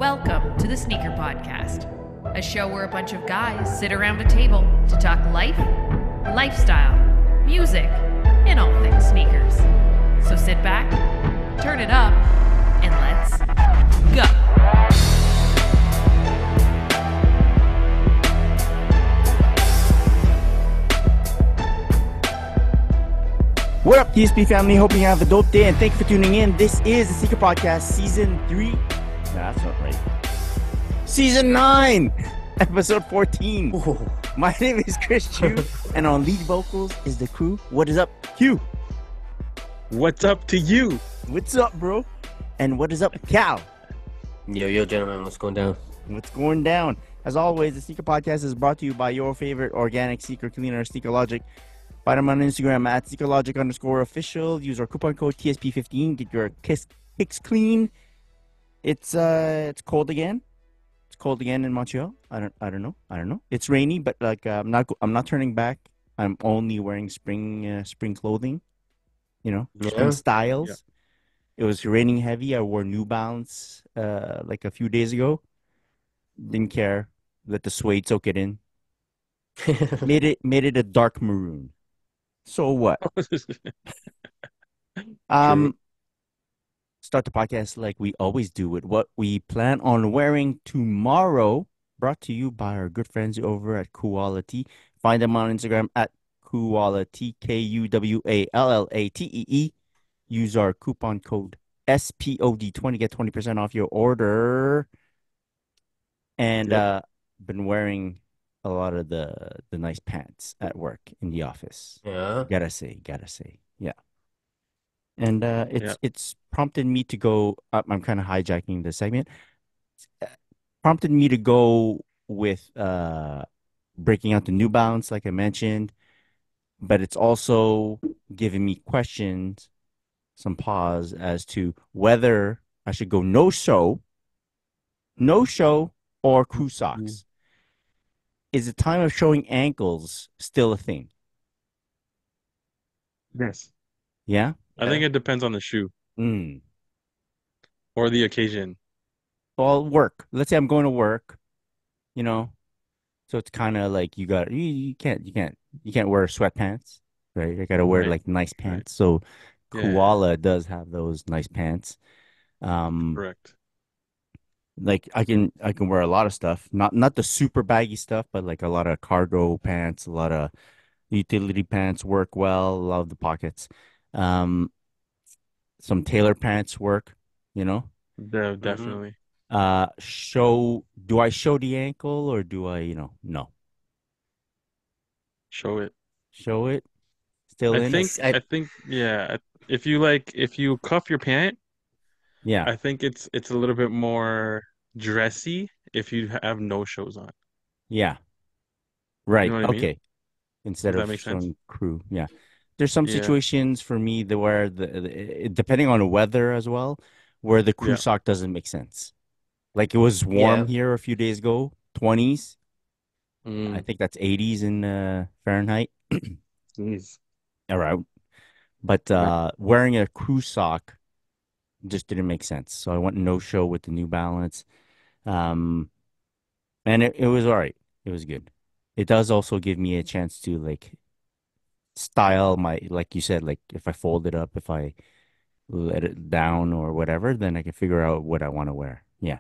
Welcome to the Sneaker Podcast, a show where a bunch of guys sit around a table to talk life, lifestyle, music, and all things sneakers. So sit back, turn it up, and let's go. What up, TSP family? Hoping you have a dope day, and thank you for tuning in. This is the Sneaker Podcast, Season 3. No, that's not right. Season 9, Episode 14. Ooh. My name is Chris Chu, and on lead vocals is the crew. What is up, Q? What's up to you? What's up, bro? And what is up, Cal? Yo, gentlemen, what's going down? What's going down? As always, the Sneaker Podcast is brought to you by your favorite organic sneaker cleaner, Sneaker Logic. Find them on Instagram at sneakerlogic_official. Use our coupon code TSP15. Get your kicks clean. It's cold again. It's cold again in Montreal. I don't know. It's rainy, but like I'm not turning back. I'm only wearing spring clothing. You know, spring styles. Yeah. It was raining heavy. I wore New Balance like a few days ago. Didn't care. Let the suede soak it in. made it a dark maroon. So what? Start the podcast like we always do with what we plan on wearing tomorrow. Brought to you by our good friends over at Quality. Find them on Instagram at Quality, Kuwallatee. Use our coupon code SPOD20. Get 20% off your order. And been wearing a lot of the nice pants at work in the office. Yeah. Gotta say. Yeah. And it's prompted me to go I'm kind of hijacking the segment. Prompted me to go with breaking out the New Balance, like I mentioned, but it's also giving me questions, some pause as to whether I should go no show or crew socks. Mm-hmm. Is the time of showing ankles still a thing? Yes. Yeah? I think it depends on the shoe. Or the occasion. Well, work. Let's say I'm going to work, you know. So it's kind of like you can't wear sweatpants, right? You got to wear like nice pants. Right. So Koala does have those nice pants. Correct. Like I can wear a lot of stuff, not the super baggy stuff, but like a lot of cargo pants, a lot of utility pants work well. Love the pockets. Some tailor pants work, you know. Definitely. Do I show the ankle or do I, no? Show it. Still I in? think yeah. If you cuff your pant, yeah. I think it's a little bit more dressy if you have no shows on. Yeah. Right. You know what I mean? Instead Does of that make showing sense? crew. Yeah. There's some situations for me that where depending on the weather as well, where the crew sock doesn't make sense. Like it was warm here a few days ago, 20s. I think that's 80s in Fahrenheit. Jeez. All right. But wearing a crew sock just didn't make sense. So I went no show with the New Balance. And it was all right. It was good. It does also give me a chance to like style my, like you said, like if I fold it up, if I let it down or whatever, then I can figure out what I want to wear. Yeah.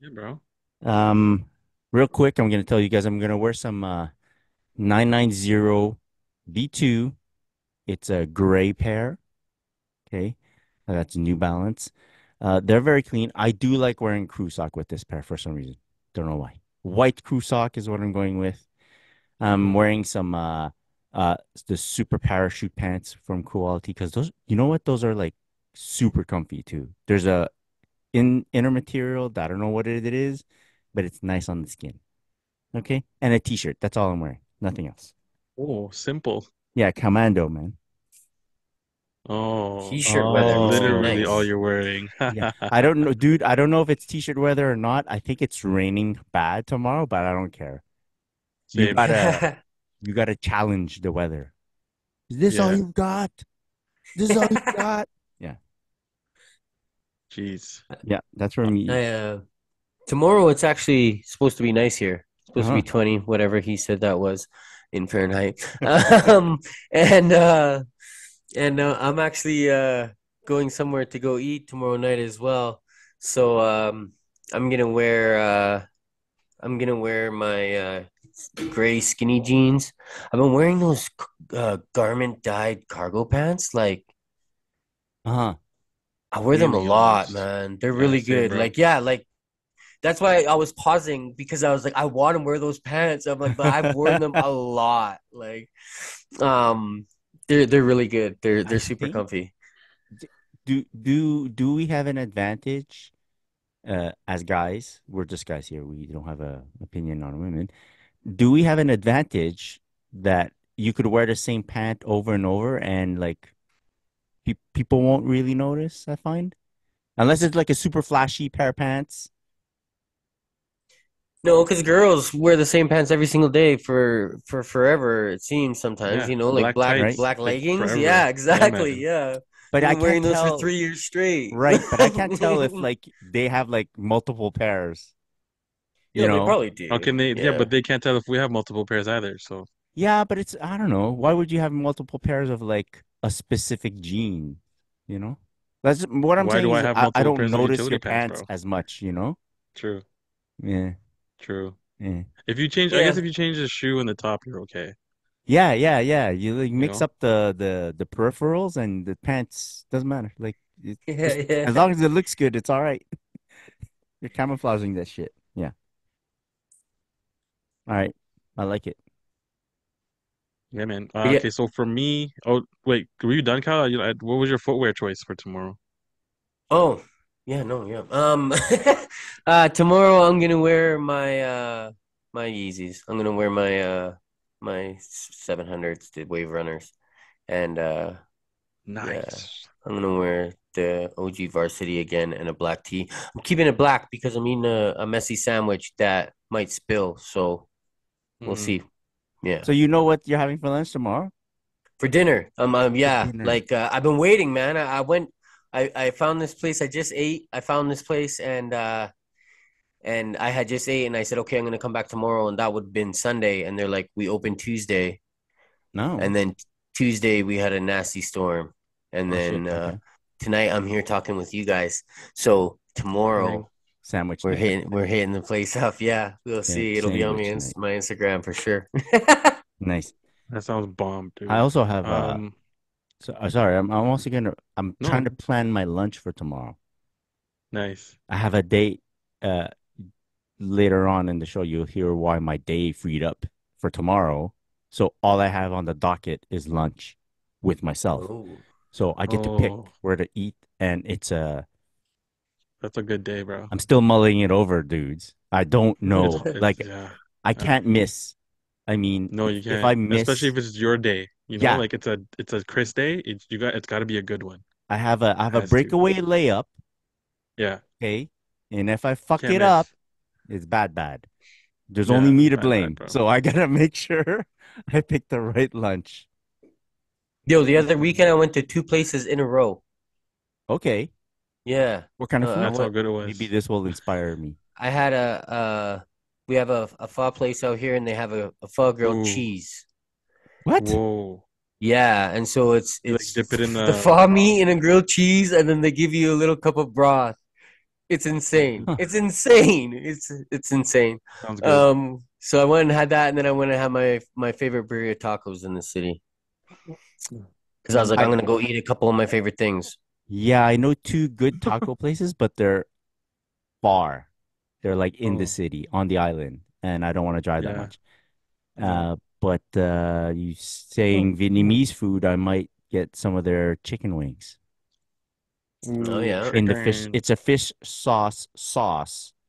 Yeah, bro. Real quick, I'm gonna tell you guys I'm gonna wear some 990 V2. It's a gray pair. Okay. That's New Balance. They're very clean. I do like wearing crew sock with this pair for some reason. Don't know why. White crew sock is what I'm going with. I'm wearing some the super parachute pants from Quality because those, you know what, those are like super comfy too. There's a inner material that I don't know what it is, but it's nice on the skin. Okay, and a t-shirt. That's all I'm wearing. Nothing else. Oh, simple. Yeah, commando, man. Oh, T-shirt weather. literally Nice. all you're wearing. Yeah, I don't know, dude. I don't know if it's t-shirt weather or not. I think it's raining bad tomorrow, but I don't care. Same. You gotta challenge the weather. Is this all you've got? This is all you've got? Yeah. Jeez. Yeah, that's for me. Tomorrow it's actually supposed to be nice here. It's supposed to be Uh-huh. 20, whatever he said that was in Fahrenheit. Um, and I'm actually going somewhere to go eat tomorrow night as well. So I'm gonna wear my gray skinny jeans. I've been wearing those garment dyed cargo pants. Like Uh-huh. I wear them a Really, lot, almost. man. They're Yeah, really same, good. bro. Like yeah, like that's why I was pausing because I was like, I want to wear those pants. I'm like, but I've worn them a lot. Like, um, they're really good. They're I super think comfy. do we have an advantage as guys? We're just guys here. We don't have a opinion on women. Do we have an advantage that you could wear the same pant over and over and like people won't really notice, I find? Unless it's like a super flashy pair of pants. No, because girls wear the same pants every single day for forever. It seems sometimes, Yeah, you know, like black Right? tights, black like leggings. Yeah, forever. Yeah, exactly. man. Yeah, But we've I been can't wearing those for tell, 3 years straight. right? But I can't tell if like they have like multiple pairs, you Yo, they know? probably How do. can they? Yeah, Yeah. but they can't tell if we have multiple pairs either. So Yeah, but it's I don't know. Why would you have multiple pairs of like a specific jean, you know? That's what I'm why saying do I is have I multiple don't pairs of notice utility your pants, pants bro? as much, you know? True, Yeah. true. Yeah. If you change, I guess Yeah. if you change the shoe and the top, you're okay. Yeah, yeah, yeah. You like You mix know? up the peripherals and the pants doesn't matter. Like it Yeah, just as yeah. long as it looks good, it's all right. You're camouflaging that shit. Yeah. All right. I like it. Yeah, man. But yeah. Okay, so for me, oh wait, were you done, Kyle? What was your footwear choice for tomorrow? Oh, yeah, no, yeah. Tomorrow I'm gonna wear my Yeezys. I'm gonna wear my 700s, the Wave Runners, and yeah, Nice. I'm gonna wear the OG Varsity again and a black tee. I'm keeping it black because I'm eating a messy sandwich that might spill, so we'll Mm, see. Yeah. So you know what you're having for lunch tomorrow? For dinner. For Yeah, dinner. like I've been waiting, man. I went I found this place I just ate. I found this place and I had just ate and I said, okay, I'm gonna come back tomorrow, and that would have been Sunday. And they're like, we open Tuesday, No. and then Tuesday we had a nasty storm, and Oh shit. then Okay. tonight I'm here talking with you guys. So dang. tomorrow Sandwich night. we're hitting the place up. Yeah, we'll Yeah, see. It'll be on sandwich night. my Instagram for sure. Nice. That sounds bomb, I dude. also have Um, sorry, I'm also gonna I'm trying no, to plan my lunch for tomorrow. nice. I have a date uh later on in the show. You'll hear why my day freed up for tomorrow. So all I have on the docket is lunch with myself. Oh, So I get to pick Oh, where to eat, and it's that's a good day, bro. I'm still mulling it over, dudes. I don't know. It's Like yeah. I Uh, can't miss. I mean, no, you if I can't. Especially miss, if it's your day. You know, yeah, like it's a Chris day. It's got to be a good one. I have a Has to. breakaway layup, Yeah, okay? And if I fuck can't it up, miss. it's bad. There's only Yeah, me to bad, blame. bro. So I gotta make sure I pick the right lunch. yo, the other weekend I went to two places in a row. Okay. Yeah. What kind of I food? That's how went. good it Maybe was. this will inspire me. I had we have a pho place out here, and they have a pho grilled Ooh, cheese. What? whoa. Yeah, and so You like it's dip it in the the. pho meat and a grilled cheese, and then they give you a little cup of broth. It's insane. Huh. It's insane. It's insane. Sounds good. So I went and had that, and then I went and had my favorite burrito tacos in the city because I was like, I I'm gonna go eat a couple of my favorite things. Yeah, I know two good taco places, but they're far. They're like in the Oh, city, on the island, and I don't want to drive that yeah. much. No. But you saying Vietnamese food, I might get some of their chicken wings. Oh Ooh, yeah. In the fish. chicken. It's a fish sauce.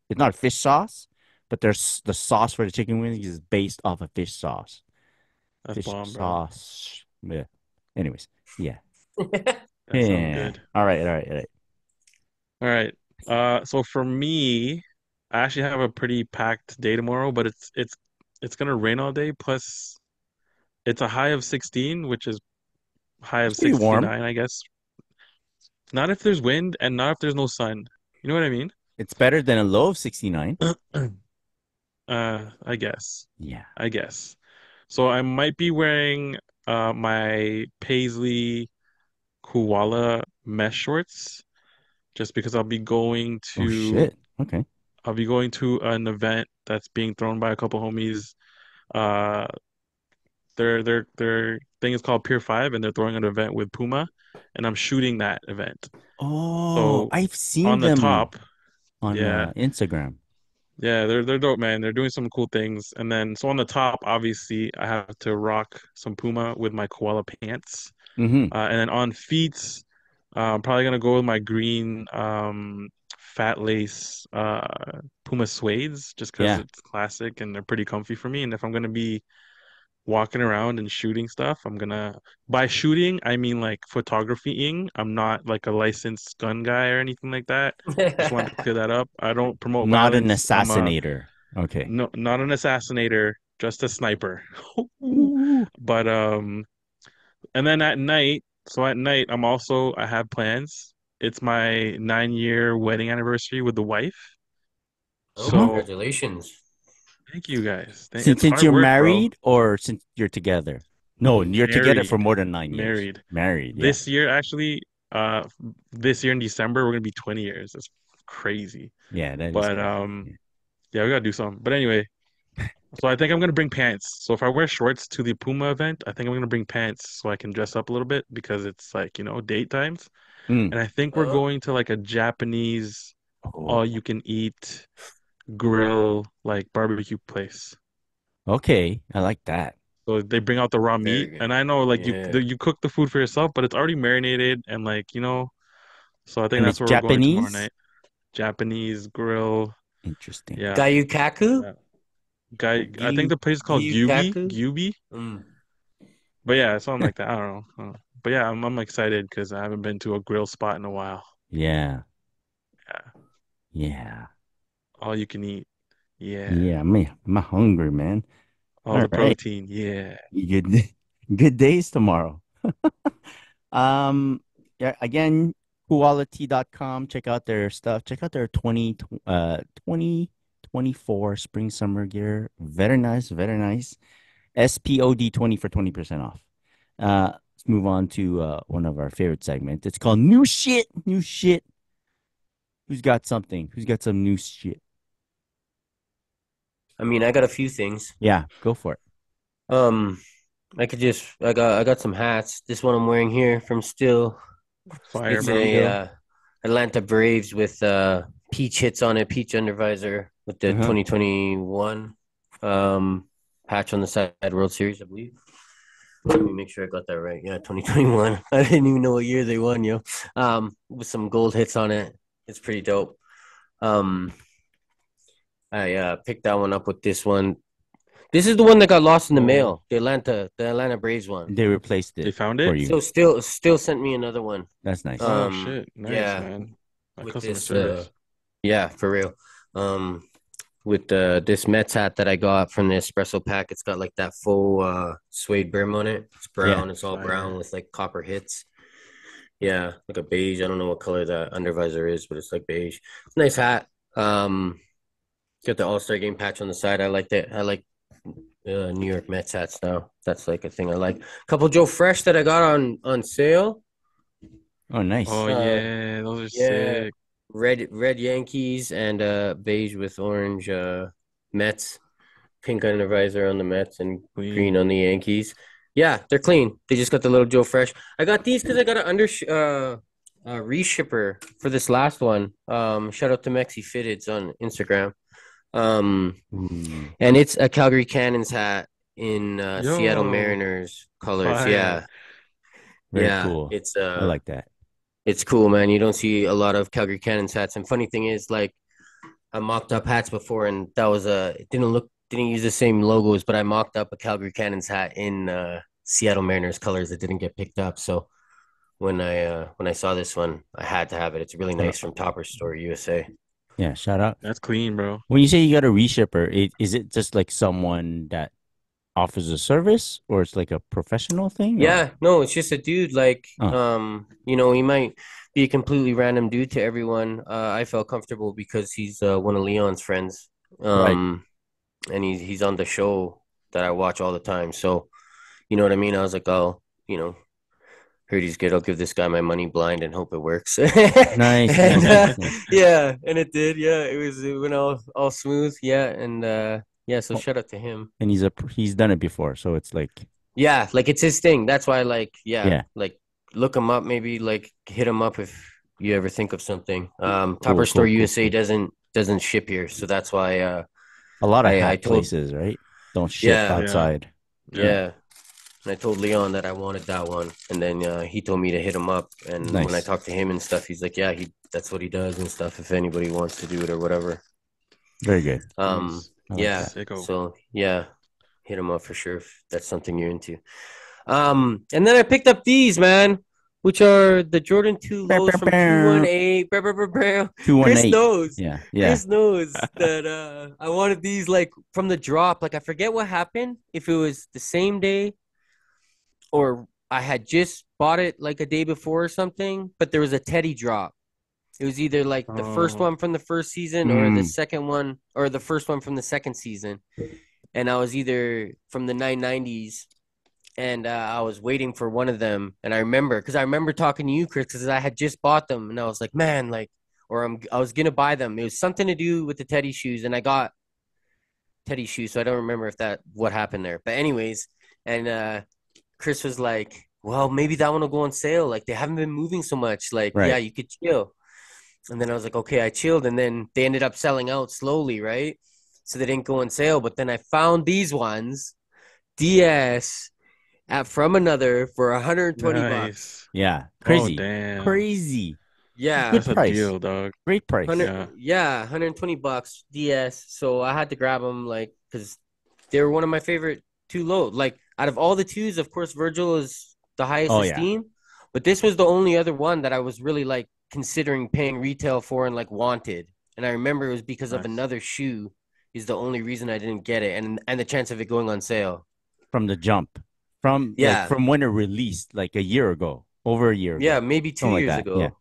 It's not a fish sauce, but there's the sauce for the chicken wings is based off of fish sauce. That's Fish bomb, bro. sauce. Yeah. Anyways, yeah. That sounds Yeah. good. All right. All right. So for me, I actually have a pretty packed day tomorrow, but it's gonna rain all day. Plus, it's a high of 16, which is high It's of pretty warm. 69, I guess. Not if there's wind and not if there's no sun. You know what I mean? It's better than a low of 69. I guess. Yeah. I guess. So I might be wearing my Paisley koala mesh shorts just because Oh shit. Okay. I'll be going to an event that's being thrown by a couple homies. Uh their thing is called Pier 5 and they're throwing an event with Puma and I'm shooting that event. Oh, So I've seen on the them top, on yeah. Instagram. Yeah, they're dope, man. They're doing some cool things. And then so on the top, obviously, I have to rock some Puma with my koala pants. Mm-hmm. And then on feet, I'm probably gonna go with my green fat lace Puma suedes just because Yeah. it's classic and they're pretty comfy for me. And if I'm gonna be walking around and shooting stuff, I'm gonna by shooting, I mean like photographying. I'm not like a licensed gun guy or anything like that. Just wanted to clear that up. I don't promote Not an violence. I'm a assassinator. Okay. no, not an assassinator, just a sniper. Ooh. But and then at night, so at night, I have plans. It's my 9-year wedding anniversary with the wife. Oh, So, So congratulations. thank you guys. since It's since hard you're work, bro. married or since you're together? No, you're together for Married, more than 9 years. married. Married, yeah. This year, actually, this year in December, we're gonna be 20 years. That's crazy. Yeah, that is But crazy. Yeah. yeah, we gotta do something. But anyway, so I think I'm gonna bring pants. So if I wear shorts to the Puma event, I think I'm gonna bring pants so I can dress up a little bit because it's like, date times. Mm. And I think we're Uh, going to like a Japanese all Oh, you can eat grill like barbecue place. okay. I like that. So they bring out the raw Very meat, good. and I know like Yeah. you cook the food for yourself, but it's already marinated and so I think And that's it's where we're going tomorrow Japanese? night. Japanese grill. Interesting. Yeah. Gayukaku? Yeah. I think the place is called Gyukaku? Gyubi. Mm. But yeah, something like that. I don't know. But yeah, I'm excited because I haven't been to a grill spot in a while. Yeah. Yeah. Yeah. All you can eat. Yeah. Yeah. Man, I'm hungry, man. All All the right. protein. Yeah. Good good days tomorrow. Yeah, again, quality.com. Check out their stuff. Check out their 2024 spring summer gear. Very nice, very nice. SPOD 20 for 20% off. Let's move on to one of our favorite segments. It's called New Shit. New Shit. Who's got something? Who's got some new shit? I mean, I got a few things. Yeah, go for it. Um, I got some hats. This one I'm wearing here from Still. Fire, It's There you bro. a go. Atlanta Braves with peach hits on it, peach undervisor with the Uh-huh. 2021 um patch on the side, World Series, I believe. Let me make sure I got that right. Yeah, 2021. I didn't even know what year they won, yo. With some gold hits on it. It's pretty dope. Um, I picked that one up with this one. This is the one that got lost in the Oh, mail. The Atlanta Braves one. They replaced they it found for it? you. So still sent me another one. That's nice. Oh shit. Nice, Yeah, man. My with customer this service. yeah, for real. Um, with this Mets hat that I got from the espresso pack. It's got like that faux suede brim on it. It's Yeah. brown. It's all Fire. brown with like copper hits. Yeah, like a beige. I don't know what color that undervisor is, but it's like beige. Nice hat. Got the All-Star game patch on the side. I like that. I like New York Mets hats now. That's like a thing I like. Couple Joe Fresh that I got on sale. Oh, nice. Oh Uh, yeah, those are yeah, sick. red Yankees and beige with orange Mets. Pink undervisor on the Mets and green Clean. on the Yankees. Yeah, they're clean. They just got the little Joe Fresh. I got these because I got an reshipper for this last one. Shout out to Mexi Fitteds on Instagram. Ooh, And it's a Calgary Cannons hat in Seattle Yo, Mariners colors. fire. Yeah, very yeah. cool. I like that. It's cool, man. You don't see a lot of Calgary Cannons hats. And funny thing is, like I mocked up hats before, and that was it didn't use the same logos, but I mocked up a Calgary Cannons hat in Seattle Mariners colors that didn't get picked up. So when I saw this one, I had to have it. It's really nice from Topper Store USA. Yeah, shout out. That's clean, bro. When you say you got a reshipper, is it just like someone that offers a service or it's like a professional thing or Yeah, no, it's just a dude like oh, he might be a completely random dude to everyone. I felt comfortable because he's one of Leon's friends. Right. And he's on the show that I watch all the time. So, you know what I mean? I was like, oh, heard he's good. I'll give this guy my money blind and hope it works. Nice, And nice, nice, nice. yeah, and it did. Yeah, it went all smooth. Yeah, and yeah, so Oh, shout out to him. and he's done it before, so it's like, Yeah, like it's his thing. That's why yeah, yeah, like look him up, maybe like hit him up if you ever think of something. Topper cool, Store cool, cool, USA cool. doesn't ship here, so that's why A lot of I hat told places, right? Don't ship yeah, Yeah, outside. yeah. yeah. And I told Leon that I wanted that one, and then he told me to hit him up. And when I Nice, talked to him and stuff, he's like, "Yeah, that's what he does and stuff. If anybody wants to do it or whatever." very good. Um, Nice. I like yeah. that. Sicko. So yeah, hit him up for sure if that's something you're into. And then I picked up these, man, which are the Jordan 2 Bow, lows bow, from bow. 218. Brr, brr, brr, brr. Chris 218. knows. Yeah, yeah. Chris knows that I wanted these like from the drop. Like I forget what happened, if it was the same day or I had just bought it like a day before or something, but there was a Teddy drop. It was either like the first Oh, one from the first season or the Mm, second one or the first one from the second season. And I was either from the 990s and I was waiting for one of them. And I remember because I remember talking to you, Chris, because I had just bought them and I was like, man, like, I was gonna buy them. It was something to do with the Teddy shoes, and I got Teddy shoes, so I don't remember if that what happened there. But anyways, and Chris was like, well, maybe that one will go on sale. Like they haven't been moving so much. Like, yeah, right. you could chill. And then I was like, okay, I chilled. And then they ended up selling out slowly, right? So they didn't go on sale. But then I found these ones, DS at from another for 120 bucks. nice. Yeah. Oh, Crazy. damn. Crazy. Yeah. Good That's a price. deal, dog. Great price. 100, Yeah. yeah, 120 bucks DS. So I had to grab them like because they were one of my favorite two low. Like out of all the twos, of course, Virgil is the highest Oh, yeah. esteem, but this was the only other one that I was really like considering paying retail for and like wanted. And I remember it was because of Nice. another shoe is the only reason I didn't get it, and the chance of it going on sale. From the jump. From like Yeah, from when it released, like a year ago, over a year yeah, ago. maybe two Something like years that. Yeah. ago.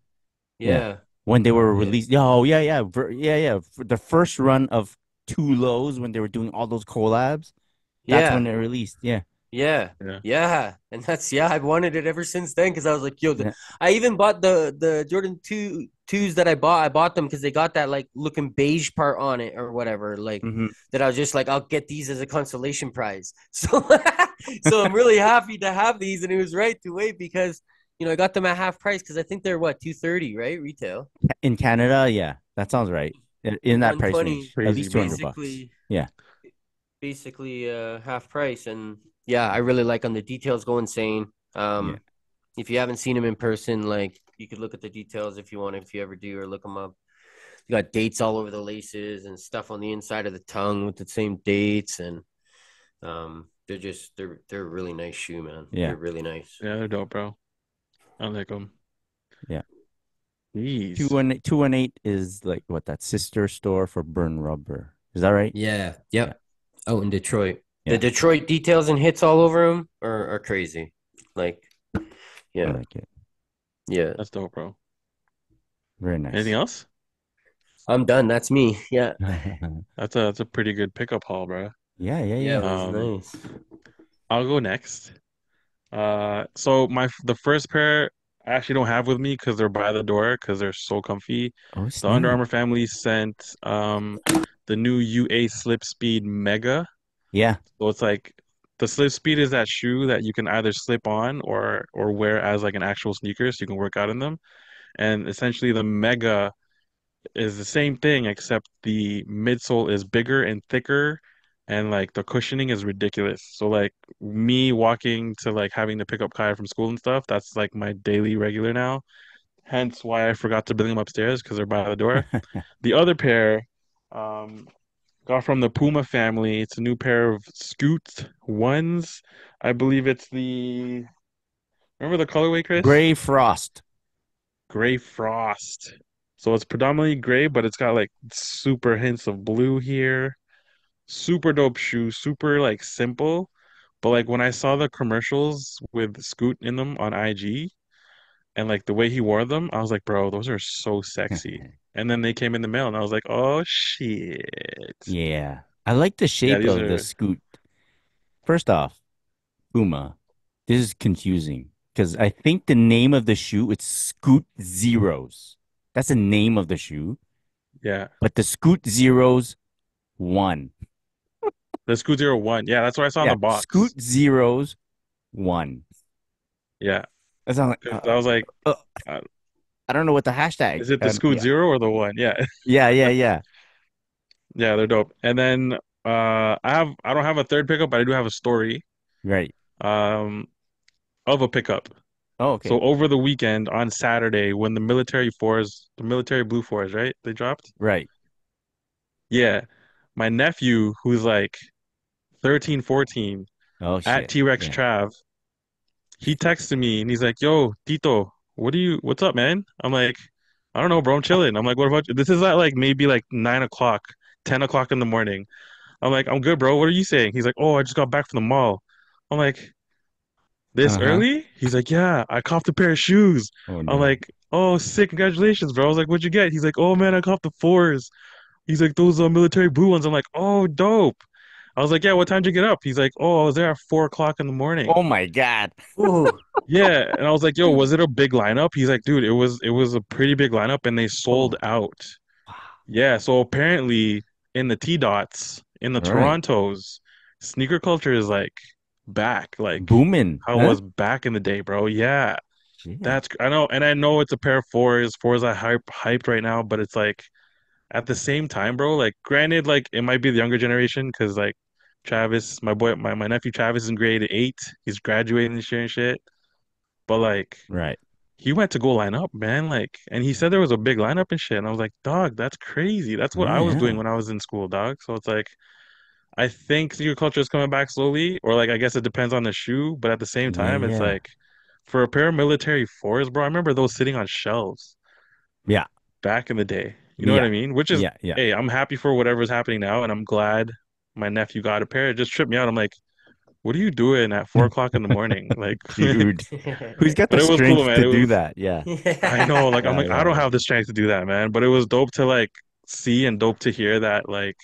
Yeah. Yeah, When they were yeah, released. Oh, yeah, yeah. Yeah, yeah. For the first run of Two Lows when they were doing all those collabs, that's when yeah. it released. Yeah. Yeah, Yeah. yeah, and that's yeah. I've wanted it ever since then because I was like, yo, Yeah. I even bought the Jordan twos that I bought. I bought them because they got that like looking beige part on it or whatever. Like Hmm. that, I was just like, I'll get these as a consolation prize. So, so I'm really happy to have these, and it was right to wait because I got them at half price because I think they're what 230 right retail In Canada, yeah. That sounds right. In that price 120 range. At Crazy, least 200 bro. bucks. basically Yeah. half price and yeah I really like them the details go insane Yeah. if you haven't seen them in person like you could look at the details if you want if you ever do or look them up you got dates all over the laces and stuff on the inside of the tongue with the same dates and they're a really nice shoe man Yeah. they're really nice Yeah, they're dope, bro. I like them. Yeah. Jeez. 218 is like what that sister store for Burn Rubber. Is that right? yeah Yeah. yep out in Detroit the Yeah. Detroit details and hits all over them are crazy like I yeah like it. yeah That's dope, bro. Very Anything nice. else? I'm done that's me yeah That's a pretty good pickup haul, bro. Yeah, yeah, Yeah, it yeah. was Um, nice. I'll go next. So the first pair I actually don't have with me because they're by the door because they're so comfy. Oh, The Under snap. Armour family sent the new UA Slip Speed Mega. Yeah. So it's like the Slip Speed is that shoe that you can either slip on or wear as like an actual sneaker so you can work out in them. And essentially the Mega is the same thing except the midsole is bigger and thicker and like the cushioning is ridiculous. So like me walking to like having to pick up Kaya from school and stuff, that's like my daily regular now. Hence why I forgot to bring them upstairs because they're by the door. The other pair um got from the Puma family. It's a new pair of Scoot ones. I believe it's the remember the colorway, Chris? Gray Frost. Gray Frost. So it's predominantly gray, but it's got like super hints of blue here. Super dope shoe, super like simple. But like when I saw the commercials with Scoot in them on IG, and like the way he wore them, I was like, bro, those are so sexy. And then they came in the mail, and I was like, oh shit. Yeah. I like the Yeah, shape these of the are scoot. First off, Puma, this is confusing because I think the name of the shoe, it's Scoot Zeros. That's the name of the shoe, yeah. but the Scoot Zeros won. The Scoot 01. Yeah, that's what I saw in Yeah, the box. Scoot Zeros won. Yeah. That sounds like, 'Cause I was like, uh, I don't know what the hashtag. is it the Scoot Yeah. Zero or the one? Yeah. Yeah, yeah, yeah. Yeah, they're dope. And then I don't have a third pickup, but I do have a story Right. um of a pickup. Oh, So okay. over the weekend on Saturday when the military blue fours, right? They dropped. Right. Yeah. My nephew, who's like 13, 14, Oh at shit. T-Rex Yeah. Trav, he texted me and he's like, "Yo, Tito, what's up, man?" I'm like, "I don't know, bro. I'm chilling." I'm like, "What about you?" This is at like maybe like 9 o'clock, 10 o'clock in the morning. I'm like, "I'm good, bro. What are you saying?" He's like, "Oh, I just got back from the mall." I'm like, "This Uh-huh. early?" He's like, "Yeah, I copped a pair of shoes." Oh I'm no. like, "Oh, sick. Congratulations, bro." I was like, "What'd you get?" He's like, "Oh, man, I copped the fours." He's like, "Those are military blue ones." I'm like, "Oh, dope." I was like, "Yeah, what time did you get up?" He's like, "Oh, I was there at 4 o'clock in the morning." Oh my God. Ooh. Yeah, and I was like, "Yo, was it a big lineup?" He's like, "Dude, it was a pretty big lineup, and they sold Oh. out." Wow. Yeah, so apparently in the T dots, in the All right. Torontos, sneaker culture is like back, like Booming, how it huh? was back in the day, bro. Yeah, Shit. I know, and I know it's a pair of fours. Fours are hyped right now, but it's like at the same time, bro. Like, granted, like it might be the younger generation because like Travis, my nephew Travis is in grade 8. He's graduating this year and shit. But like Right. he went to go line up, man. Like, and he said there was a big lineup and shit. And I was like, dog, that's crazy. That's what Oh I was doing yeah. when I was in school, dog. So it's like, I think sneaker culture is coming back slowly, or like, I guess it depends on the shoe. But at the same Yeah, time, it's yeah. like, for a pair of military fours, bro, I remember those sitting on shelves Yeah. back in the day. You know what Yeah. I mean? Which is, Yeah, yeah. hey, I'm happy for whatever's happening now, and I'm glad my nephew got a pair. It just tripped me out. I'm like, what are you doing at 4 o'clock in the morning? Like, Dude. Who's got but the it was cool, strength man. to It do was. that? Yeah. I know, like I'm Yeah, like I yeah, don't yeah. have the strength to do that, man. But it was dope to like see and dope to hear that like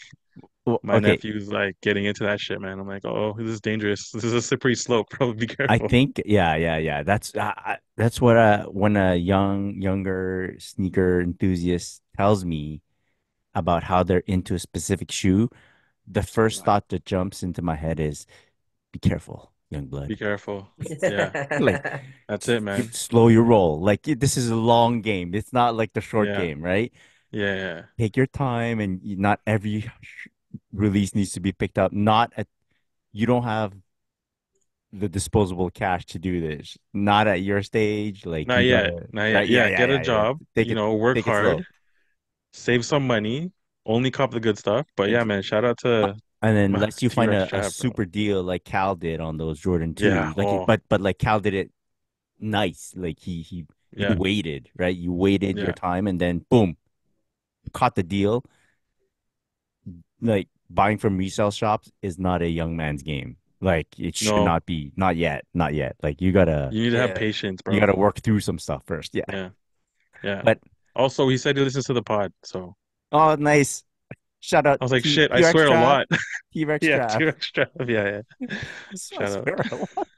Well, my okay. nephew's like getting into that shit, man. I'm like, oh, this is dangerous. This is a slippery slope, bro. Be I careful. think, yeah, yeah, yeah. That's what when a younger sneaker enthusiast tells me about how they're into a specific shoe, the first thought that jumps into my head is be careful, young Be blood. careful. Yeah, Like that's it, man. slow your roll. Like this is a long game. It's not like the short Yeah, game, right? yeah, yeah. Take your time, and not every release needs to be picked up. Not at You don't have the disposable cash to do this. Not at your stage. Like Not you yet, gotta, not yet. right? Yeah, Yeah, yeah, get a yeah, yeah. job. You know, work Take it slow. hard, save some money, only cop the good stuff. But yeah, Ex- man, shout out uh, to and then my unless you find T-Rex a trap, bro. super deal like Cal did on those Jordan Yeah. 2s, Oh, but like Cal did it nice. Like he yeah, waited, right? You waited your yeah. time, and then boom, caught the deal. Like buying from resale shops is not a young man's game. Like it should No, not be. Not yet. Not yet. Like you need to have Yeah. patience, you bro. gotta work through some stuff first. Yeah. Yeah, yeah. But Also, he said he listens to the pod, so. oh, nice. Shout out I was like, shit, I T-Rex swear a Trav. lot. T-Rex Yeah, Trav. T-Rex trap. Yeah, yeah. I Shout out. swear a lot.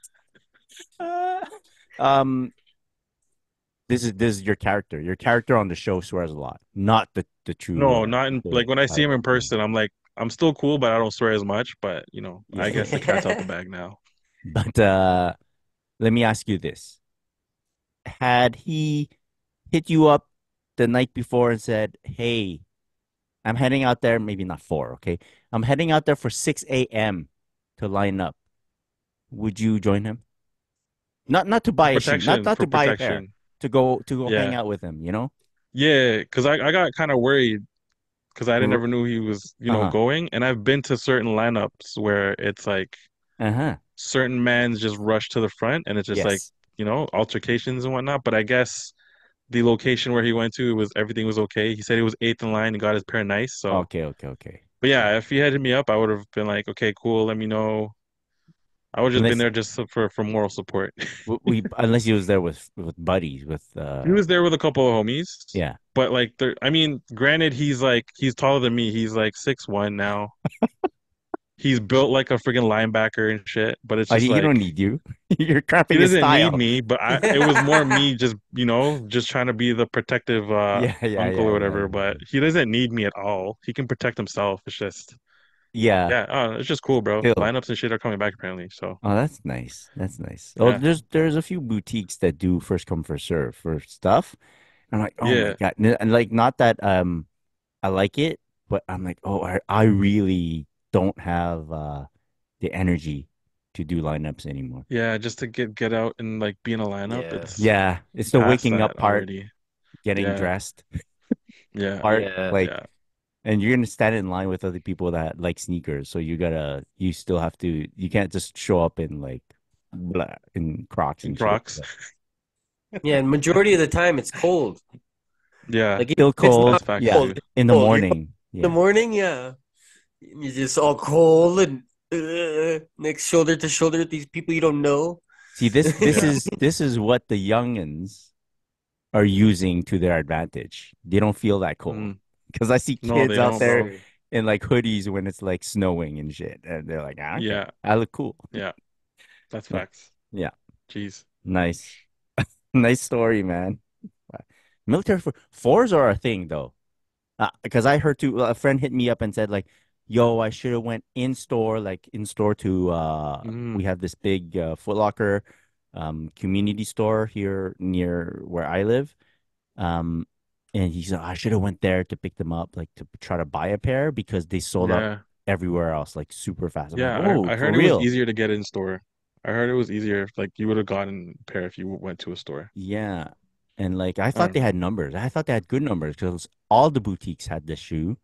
Um, this is your character. Your character on the show swears a lot, not the true No, not in the like when I see him title. in Yeah. person, I'm like, I'm still cool, but I don't swear as much. But I Yeah. guess the cat's out the bag now. But let me ask you this. Had he hit you up the night before and said, "Hey, I'm heading out there, maybe not 4, okay? I'm heading out there for 6 a.m. to line up." Would you join him? Not to buy a shoe, not For to buy a pair, protection. to go hang Yeah, out with him. yeah. Because I got kind of worried because I didn't R- never knew he was Uh-huh. going, and I've been to certain lineups where it's like Uh-huh. certain mans just rush to the front, and it's just like Yes. altercations and whatnot. But I guess the location where he went to was everything was okay. He said he was eighth in line and got his pair nice. So, Okay, okay, okay. but Yeah. yeah, if he had hit me up, I would have been like, okay, cool. Let me know. I would just been Unless there just for moral support. unless he was there with buddies with He was there with a couple of homies, yeah. but like, I mean, granted, he's taller than me. He's like 6'1" now. He's built like a freaking linebacker and shit. But it's just He don't like need you. You're he cramping his doesn't need style. me. But it was more me just just trying to be the protective Yeah, yeah, uncle yeah, or yeah, whatever. yeah. But he doesn't need me at all. He can protect himself. It's just Yeah, yeah, it's just cool, bro. still. Lineups and shit are coming back apparently. So Oh, that's nice. That's nice. Oh, yeah, there's a few boutiques that do first come first serve for stuff. I'm like, oh my yeah, God. And like not that I like it, but I'm like, oh, I really don't have the energy to do lineups anymore. yeah. Just to get out and like be in a lineup, Yeah. Yeah, it's it's the past waking up that part, already. getting Yeah, dressed yeah, part, Yeah. like, yeah. and you're gonna stand in line with other people that like sneakers, so you still have to, you can't just show up in like blah, in Crocs And and shit. Crocs. Yeah, and majority of the time it's cold. Yeah, Like even Still if it's cold, not that's facts yeah, cold, too. it's in the cold. You're cold morning, in the yeah. morning, yeah. You're just all cold and next shoulder to shoulder with these people you don't know. See, Yeah. this is what the youngins are using to their advantage. They don't feel that cold Mm. because I see No, kids they out don't, there bro. True. in like hoodies when it's like snowing and shit, and they're like, I don't care, Yeah, I look cool. yeah, that's Yeah, facts. yeah, Jeez. nice, nice story, man. Military fours are a thing though, because I heard too. A friend hit me up and said like, "Yo, I should have went in store, like in store to we Mm, have this big Foot Locker community store here near where I live." Um, and he said I should have went there to pick them up, like to try to buy a pair because they sold out yeah, everywhere else like super fast. I'm like, yeah. "Oh, I for heard it was real?" easier to get in store. I heard it was easier. Like you would have gotten a pair if you went to a store. Yeah. And like I I thought don't they know. had numbers. I thought they had good numbers because all the boutiques had this shoe.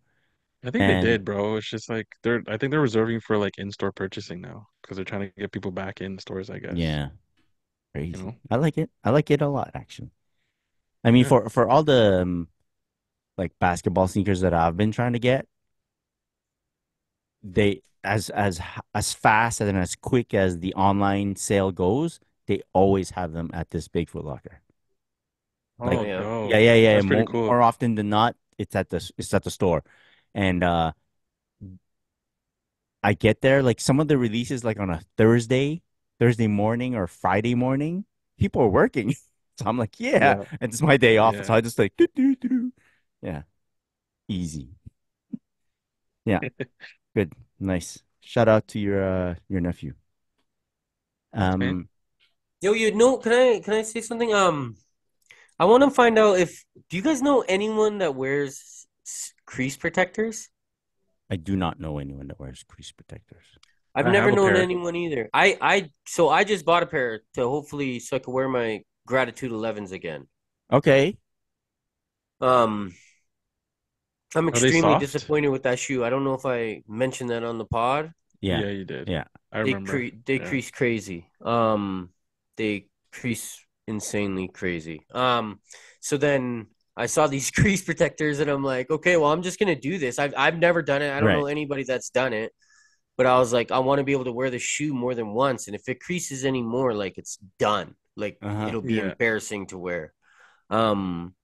I think they And did, bro. It's just like I think they're reserving for like in-store purchasing now because they're trying to get people back in stores, I guess. yeah, You crazy. know? I like it. I like it a lot, actually. I mean, Yeah. for all the like basketball sneakers that I've been trying to get, they as fast and as quick as the online sale goes, they always have them at this big Foot Locker. Oh Like, Oh, yeah. yeah, dope. yeah, yeah. That's pretty More, cool. more often than not, it's at the store, and I get there like some of the releases like on a Thursday morning or Friday morning, people are working. So I'm like, yeah, Yeah, and it's my day off. So yeah. I just like, doo, doo, doo, doo. Yeah, easy. Yeah, good, nice. Shout out to your nephew. Thanks, man. Um, Yo, you know, can I say something? I want to find out if do you guys know anyone that wears crease protectors? I do not know anyone that wears crease protectors. I've I have never a known pair. anyone either. I just bought a pair to hopefully so I could wear my Gratitude 11s again. Okay, Um, I'm Are they extremely soft? disappointed with that shoe. I don't know if I mentioned that on the pod. yeah, Yeah, you did. yeah. I remember. They Yeah. crease crazy. They crease insanely crazy. So then I saw these crease protectors and I'm like, okay, well, I'm just gonna do this. I've never done it. I don't know Right. anybody that's done it, but I was like, I want to be able to wear the shoe more than once, and if it creases anymore, like it's done. Like Uh-huh. it'll be Yeah. embarrassing to wear. Um,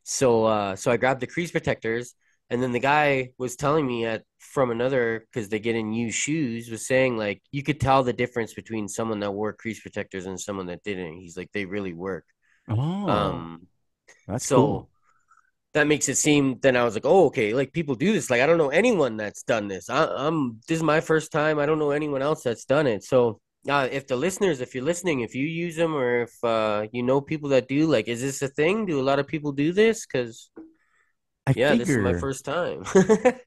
so I grabbed the crease protectors, and then the guy was telling me at from another because they get in used shoes was saying like you could tell the difference between someone that wore crease protectors and someone that didn't. He's like they really work. Oh, Um, that's cool. so that makes it seem. Then I was like, oh okay, like people do this. Like I don't know anyone that's done this. I'm this is my first time. I don't know anyone else that's done it. So if the listeners, if you're listening, if you use them or if you know people that do, like, is this a thing? Do a lot of people do this? Because I yeah, this is my figure, first time.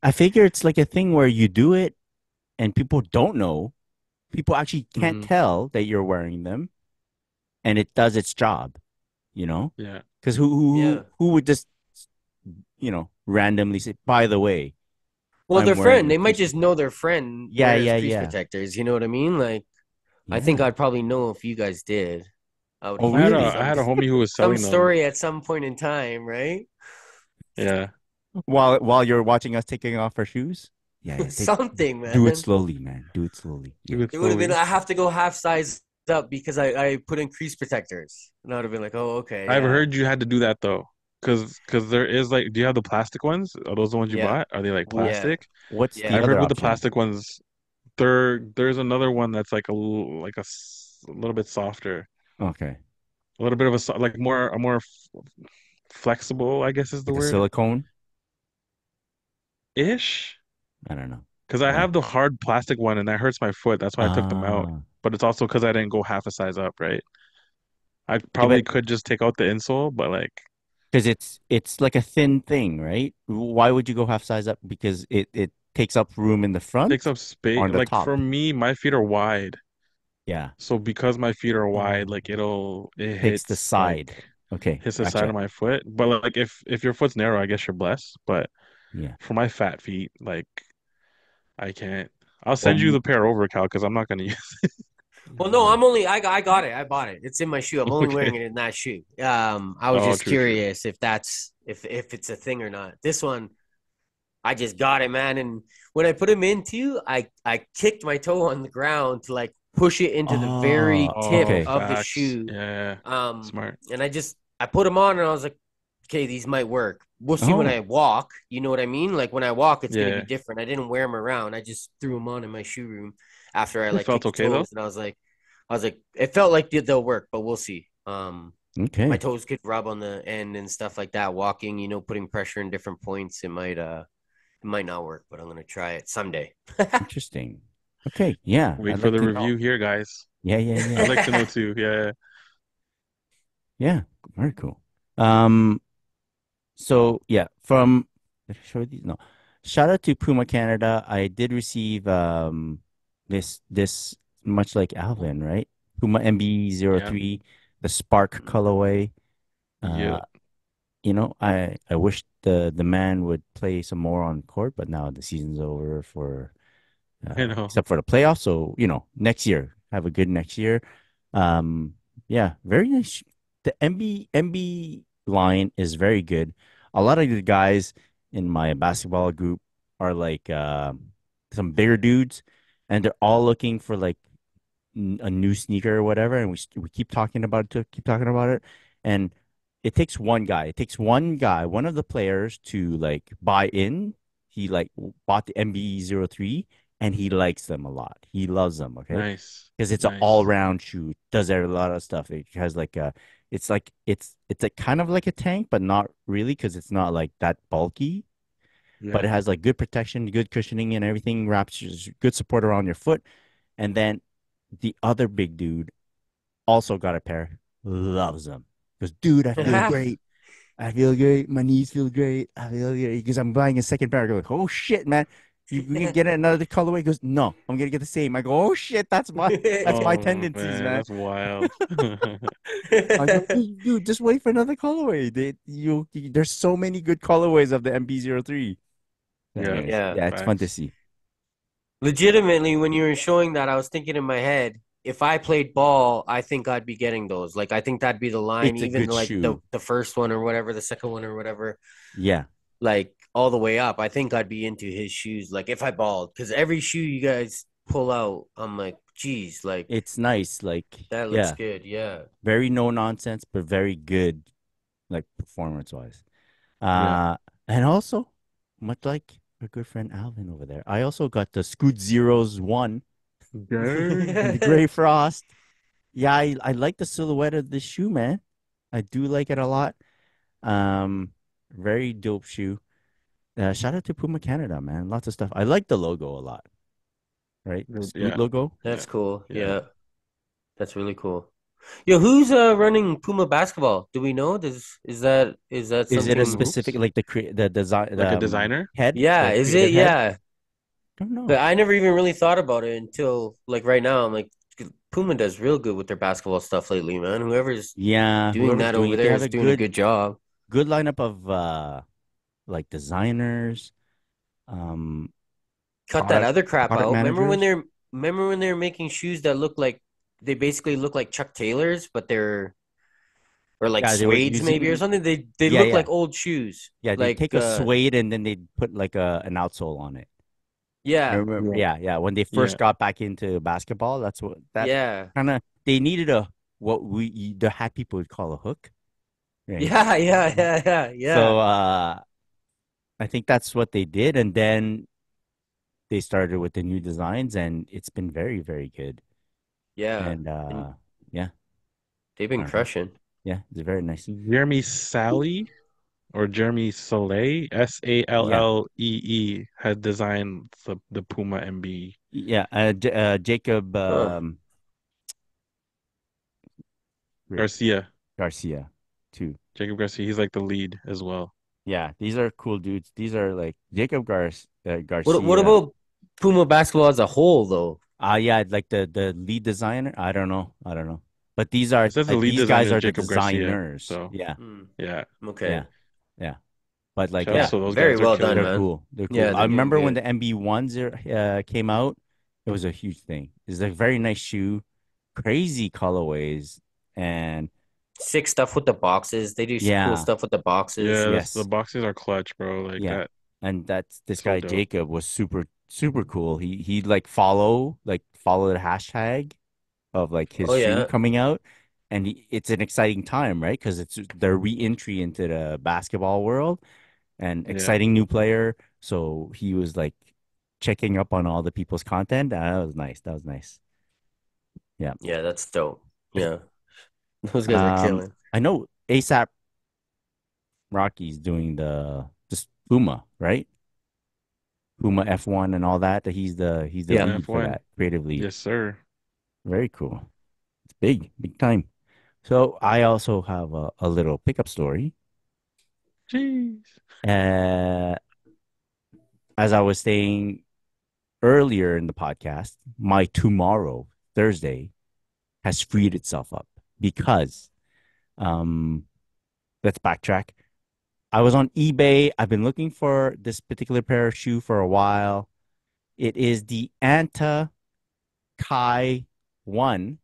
I figure it's like a thing where you do it and people don't know. People actually can't Hmm. tell that you're wearing them, and it does its job. You know, Yeah. because Yeah. who would just randomly say, by the way, Well, I'm their wearing friend, a they might crease just know protector. their friend Yeah, wears yeah, crease yeah, protectors. You know what I mean? Like, I think yeah. I'd probably know if you guys did. I would Oh, I had hear a really? I had a homie who was some selling them. story at some point in time, right? Yeah. While you're watching us taking off our shoes? Yeah. Something, Do it man. slowly, man. Do it slowly. Do Yeah. it It would have been slowly. I have to go half size up because I put in crease protectors. And I would have been like, oh, okay, I've yeah. heard you had to do that though, because there is like, do you have the plastic ones? Are those the ones you Yeah. bought? Are they like Wh- Yeah. plastic? What's the Yeah. I've other heard with the option? plastic ones, there's another one that's like a little bit softer, Okay. a little bit of like more flexible, I guess is the Like a word, silicone? ish. I don't know. Because I Uh, have the hard plastic one and that hurts my foot. That's why I took them out. ah. But it's also because I didn't go half a size up, right? I Yeah, but probably could just take out the insole, but like because it's like a thin thing, right? Why would you go half size up? Because it takes up room in the takes front up space. or on the Like for top. me, my feet are wide. Yeah. So because my feet are wide, Oh. like it Takes the hits side. like Okay, hits the side gotcha. of my foot. But like if your foot's narrow, I guess you're blessed. But Yeah. for my fat feet, like I can't. I'll send you Well, the pair over, Cal, because I'm not gonna use. Well, no, yeah. I got it. I bought it. It's in my shoe. I'm only Okay. wearing it in that shoe. I was Oh, just true, true. curious if that's if it's a thing or not. This one, I just got it, man. And when I put him into, I kicked my toe on the ground to like push it into the Oh, very tip Oh, okay. of the facts. shoe. Yeah, Um, smart. and I put them on, and I was like, okay, these might work. We'll see when I Oh, walk. You know what I mean? Like when I walk, it's gonna be Yeah. different. I didn't wear them around. I just threw them on in my shoe room after I It like felt kicked the okay though. toes, and I was like, it felt like they'll work, but we'll see. My okay. toes could rub on the end and stuff like that. Walking, putting pressure in different points, it might not work, but I'm gonna try it someday. Interesting. Okay, yeah, Wait I'd for like the to review know. here, guys. Yeah, yeah, yeah. I'd like to know too. Yeah. Yeah, very cool. Um, so yeah, from did I show these? No. Shout out to Puma Canada. I did receive this much like Alvin, right? Puma Yeah. MB03, the Spark colorway. Uh, Yeah. I wish the man would play some more on court, but now the season's over for I know. except for the playoffs. So, next year, have a good next year. Um, yeah, very nice. The MB line is very good. A lot of the guys in my basketball group are like some bigger dudes, and they're all looking for like a new sneaker or whatever, and we keep talking about it, keep talking about it, and it takes one guy. It takes one guy, one of the players, to like buy in. He like bought the MB03 and he likes them a lot. He loves them, okay? Nice. Because it's an Nice. all-round shoe. Does a lot of stuff. It has like it's a kind of like a tank, but not really because it's not like that bulky. But Yeah. it has like good protection, good cushioning, and everything. Wraps good support around your foot. And then the other big dude also got a pair. Loves them. Goes, dude, I feel great. I feel great. My knees feel great. I feel great because I'm buying a second pair. I go, like, oh shit, man. You can get another colorway. He goes, no, I'm gonna get the same. I go, oh shit, that's my Oh tendencies, man, man. that's wild. I go, dude, just wait for another colorway. There's so many good colorways of the MB03. Yeah. Anyways, Yeah. yeah, it's fun to Facts. see. Legitimately, when you were showing that, I was thinking in my head, if I played ball, I think I'd be getting those. Like I think that'd be the line, It's a even good like the shoe. the first one or whatever, the second one or whatever, Yeah, like all the way up. I think I'd be into his shoes. Like if I balled, because every shoe you guys pull out, I'm like, geez, like it's nice. Like, that looks yeah, good. Yeah. very no nonsense, but very good, like performance wise. Yeah. And also, much like our good friend Alvin over there, I also got the Scoot Zeros one Dang. in the gray frost. Yeah, I like the silhouette of this shoe, man. I do like it a lot. Um, very dope shoe. Shout out to Puma Canada, man. Lots of stuff. I like the logo a lot, right? Scoot Yeah. logo. Yeah. That's cool. Yeah. Yeah. That's really cool. Yo, who's running Puma basketball? Do we know? Is that Is it a Puma something? specific hoops? like the design Like a designer? head, Yeah, the is creative it? head? Yeah. Don't But know. I never even really thought about it until like right now. I'm like, Puma does real good with their basketball stuff lately, man. Whoever's Yeah, doing whoever's that doing over it, they there have is a doing a good job. good lineup of like designers, um, Cut that product other crap product out. managers. Remember when they're making shoes that look like they basically look like Chuck Taylors, but they're or like Yeah, they were suedes maybe or using. something. They Yeah, look yeah, like old shoes. yeah. They Like take a suede and then they put like an outsole on it. I Yeah, remember, Yeah. yeah, when they first Yeah. got back into basketball, that's what that yeah, kind of they needed a what we the hat people would call a hook, right? yeah, yeah, yeah, yeah, yeah, So I think that's what they did, and then they started with the new designs, and it's been very, very good. yeah. And And yeah, they've I been don't know. crushing. Yeah, it's very nice. Jeremy Sally or Jeremy Soleil, Yeah, Sallee, had designed the Puma MB. yeah. Jacob Huh. Garcia. Garcia too. Jacob Garcia, he's like the lead as well. Yeah, these are cool dudes. These are like Jacob What Garcia. about Puma basketball as a whole though? Yeah, like the lead designer. I don't know. I don't know. But these are It says the lead these designer guys is are the Jacob Garcia. designers. So Yeah, Hmm. yeah. yeah, Okay. yeah. But like, Shouts yeah, Yeah, to those very guys. They're well killing done, they're it. man. cool. They're cool. Yeah, I they're doing remember when good. the MB1s came out. It was a huge thing. It's a very nice shoe, crazy colorways, and Sick stuff with the boxes. They do cool yeah, stuff with the boxes. Yeah, the yes, boxes are clutch, bro. Like yeah. that. And that's this So guy dope. Jacob was super cool. He like follow the hashtag of like his Oh shoe yeah, coming out, and it's an exciting time, right? Because it's their re-entry into the basketball world and Yeah. exciting new player. So he was like checking up on all the people's content. That was nice. That was nice. Yeah. yeah, that's dope. Yeah, those guys are killing. I know ASAP Rocky's doing the just Puma, right? Puma F1 and all that. That he's the Yeah, Puma lead for F1. that, creative lead. Yes, sir. Very cool. It's big time. So I also have a little pickup story. Jeez. Uh, as I was saying earlier in the podcast, my tomorrow, Thursday, has freed itself up because, um, let's backtrack. I was on eBay. I've been looking for this particular pair of shoe for a while. It is the Anta Kai 1.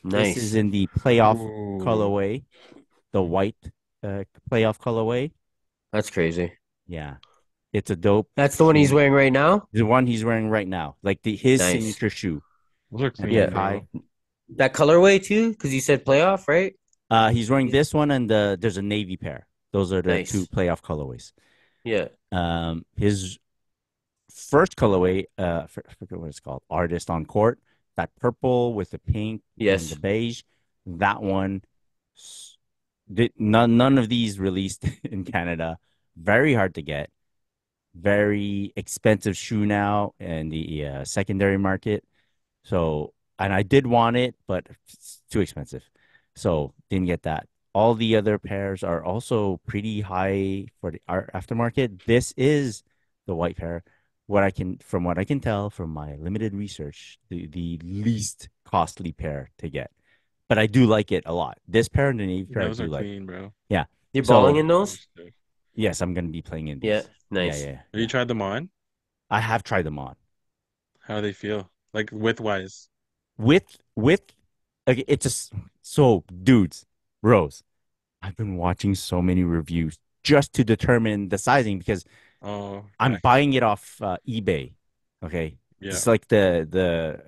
This is nice. in the playoff Ooh. colorway, the white playoff colorway. That's crazy. Yeah, it's a dope That's the one he's shoe. wearing right now. The one he's wearing right now, like his Nice. signature shoe, Those are Anta Yeah, clean, Kai. bro. that colorway too, because you said playoff, right? He's wearing this one and there's a navy pair. Those are the two Nice. playoff colorways. Yeah. His first colorway, I forget what it's called, Artist on Court, that purple with the pink and the Yes. beige. That one, none of these released in Canada. Very hard to get. Very expensive shoe now in the secondary market. So, and I did want it, but it's too expensive. So, didn't get that. All the other pairs are also pretty high for the art aftermarket. This is the white pair. From what I can tell from my limited research, the least costly pair to get. But I do like it a lot. This pair and the navy pair I Those do are like. clean, bro. Yeah. You're balling So, in those? yes, I'm gonna be playing in Yeah. these. Yeah, Nice. yeah, Have you yeah. tried them on? I have tried them on. How do they feel? Like width wise. With okay, it's just so dudes, bros. I've been watching so many reviews just to determine the sizing because Oh, I'm facts. buying it off eBay. Okay, Yeah. it's like the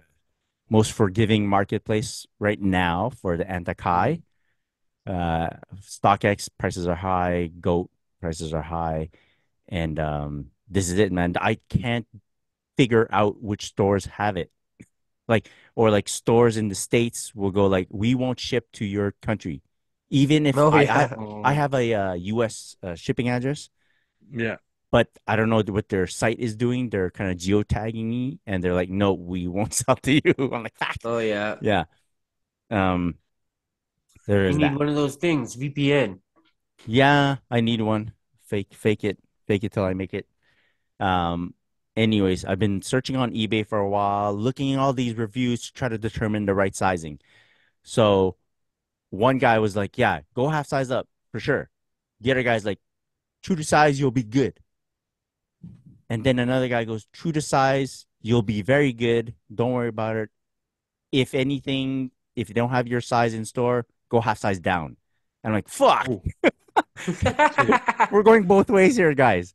most forgiving marketplace right now for the Mhm. Antakai. Uh, StockX prices are high, Goat prices are high, and this is it, man. I can't figure out which stores have it. Like or like stores in the states will go like we won't ship to your country, even if Oh I yeah. I Oh, have a U.S. Shipping address, yeah. but I don't know what their site is doing. They're kind of geotagging me, and they're like, "No, we won't sell to you." I'm like, "Fuck." Oh yeah. Yeah. Um. There You is need that. one of those things, VPN. Yeah, I need one. Fake it till I make it. Um. Anyways, I've been searching on eBay for a while, looking at all these reviews to try to determine the right sizing. So one guy was like, "Yeah, go half size up for sure." The other guy's like, "True to size, you'll be good." And then another guy goes, "True to size, you'll be very good. Don't worry about it. If anything, if you don't have your size in store, go half size down." And I'm like, "Fuck, Oh, shit. we're going both ways here, guys."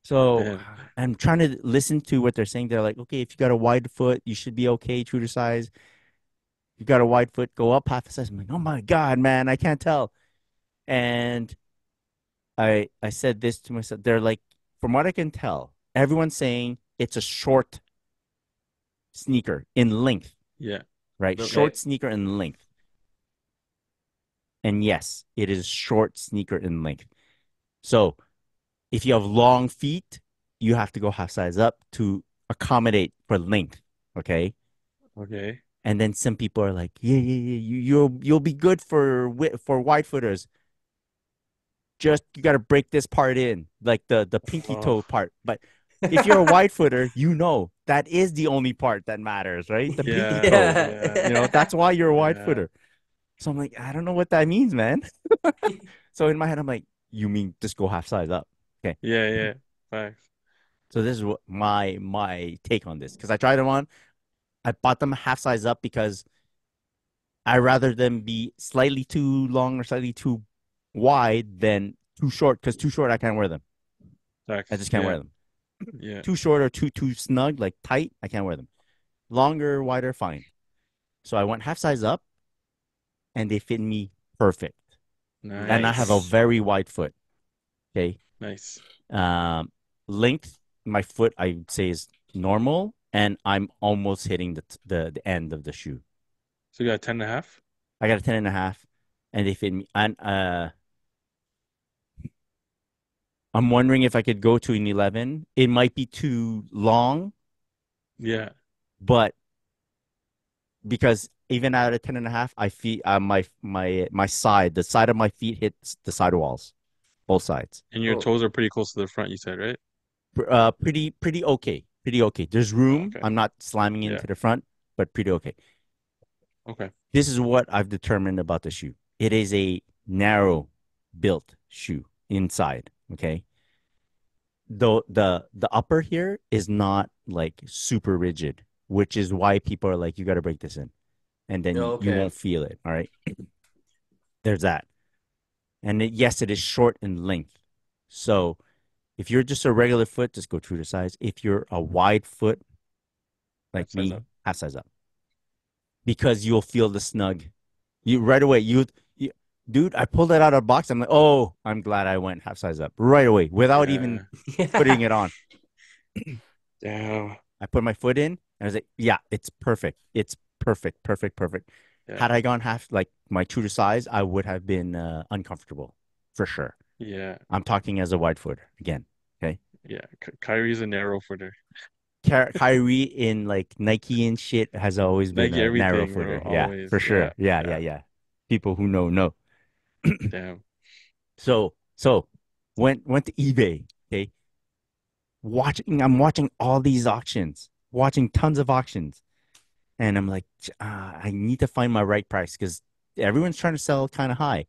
So And I'm trying to listen to what they're saying. They're like, okay, if you got a wide foot, you should be okay, true to size. You got a wide foot, go up half a size. I'm like, oh my God, man, I can't tell. And I said this to myself. They're like, from what I can tell, everyone's saying it's a short sneaker in length, yeah, right? Okay. Short sneaker in length. And yes, it is short sneaker in length. So if you have long feet, you have to go half size up to accommodate for length. Okay. okay. And then some people are like, yeah, yeah, yeah, you'll be good for wide footers. Just you got to break this part in, like the pinky Oh, toe part. But if you're a wide footer, you know that is the only part that matters, right? The pinky yeah, toe. yeah, That's why you're a wide yeah, footer. So I'm like, I don't know what that means, man. So in my head, I'm like, you mean just go half size up? Okay. yeah, yeah. Facts. So this is what my take on this because I tried them on. I bought them half size up because I rather them be slightly too long or slightly too wide than too short. Because too short, I can't wear them. I Facts. just can't Yeah, wear them. yeah. Too short or too snug, like tight, I can't wear them. Longer, wider, fine. So I went half size up, and they fit me perfect. And I have a Nice. Nice. very wide foot. Okay. Nice. Um, Length, my foot, I would say is normal, and I'm almost hitting the end of the shoe. So you got 10.5? I got a 10 and a half, and they fit me. And I'm wondering if I could go to an 11. It might be too long, Yeah. but because even at a 10 and a half, I feel my side, the side of my feet hits the sidewalls, both sides. And your Oh, toes are pretty close to the front, you said, right? Pretty okay. Pretty okay. There's Oh, room. okay. I'm not slamming Yeah. into the front, but pretty okay. Okay. This is what I've determined about the shoe. It is a narrow built shoe inside. Okay. Though the upper here is not like super rigid, which is why people are like, you got to break this in, and then you okay. won't feel it. All right. There's that. And yes, it is short in length. So if you're just a regular foot, just go true to size. If you're a wide foot like Half size me, up. half size up because you'll feel the snug. You right away. You dude, I pulled it out of the box. I'm like, oh, I'm glad I went half size up right away without even Yeah. putting it on. Damn. I put my foot in and I was like, yeah, it's perfect. It's perfect, perfect, perfect. Yeah. Had I gone half like my true to size, I would have been uncomfortable for sure. Yeah. I'm talking as a wide footer again. Okay. Yeah. Kyrie's a narrow footer. Kyrie in like Nike and shit has always been Nike a narrow everything, bro. footer. Yeah, Always. for Yeah. sure. Yeah, yeah, Yeah. yeah. People who know. Damn. So went to eBay. Okay. I'm watching all these auctions, watching tons of auctions. And I'm like, I need to find my right price because everyone's trying to sell kind of high.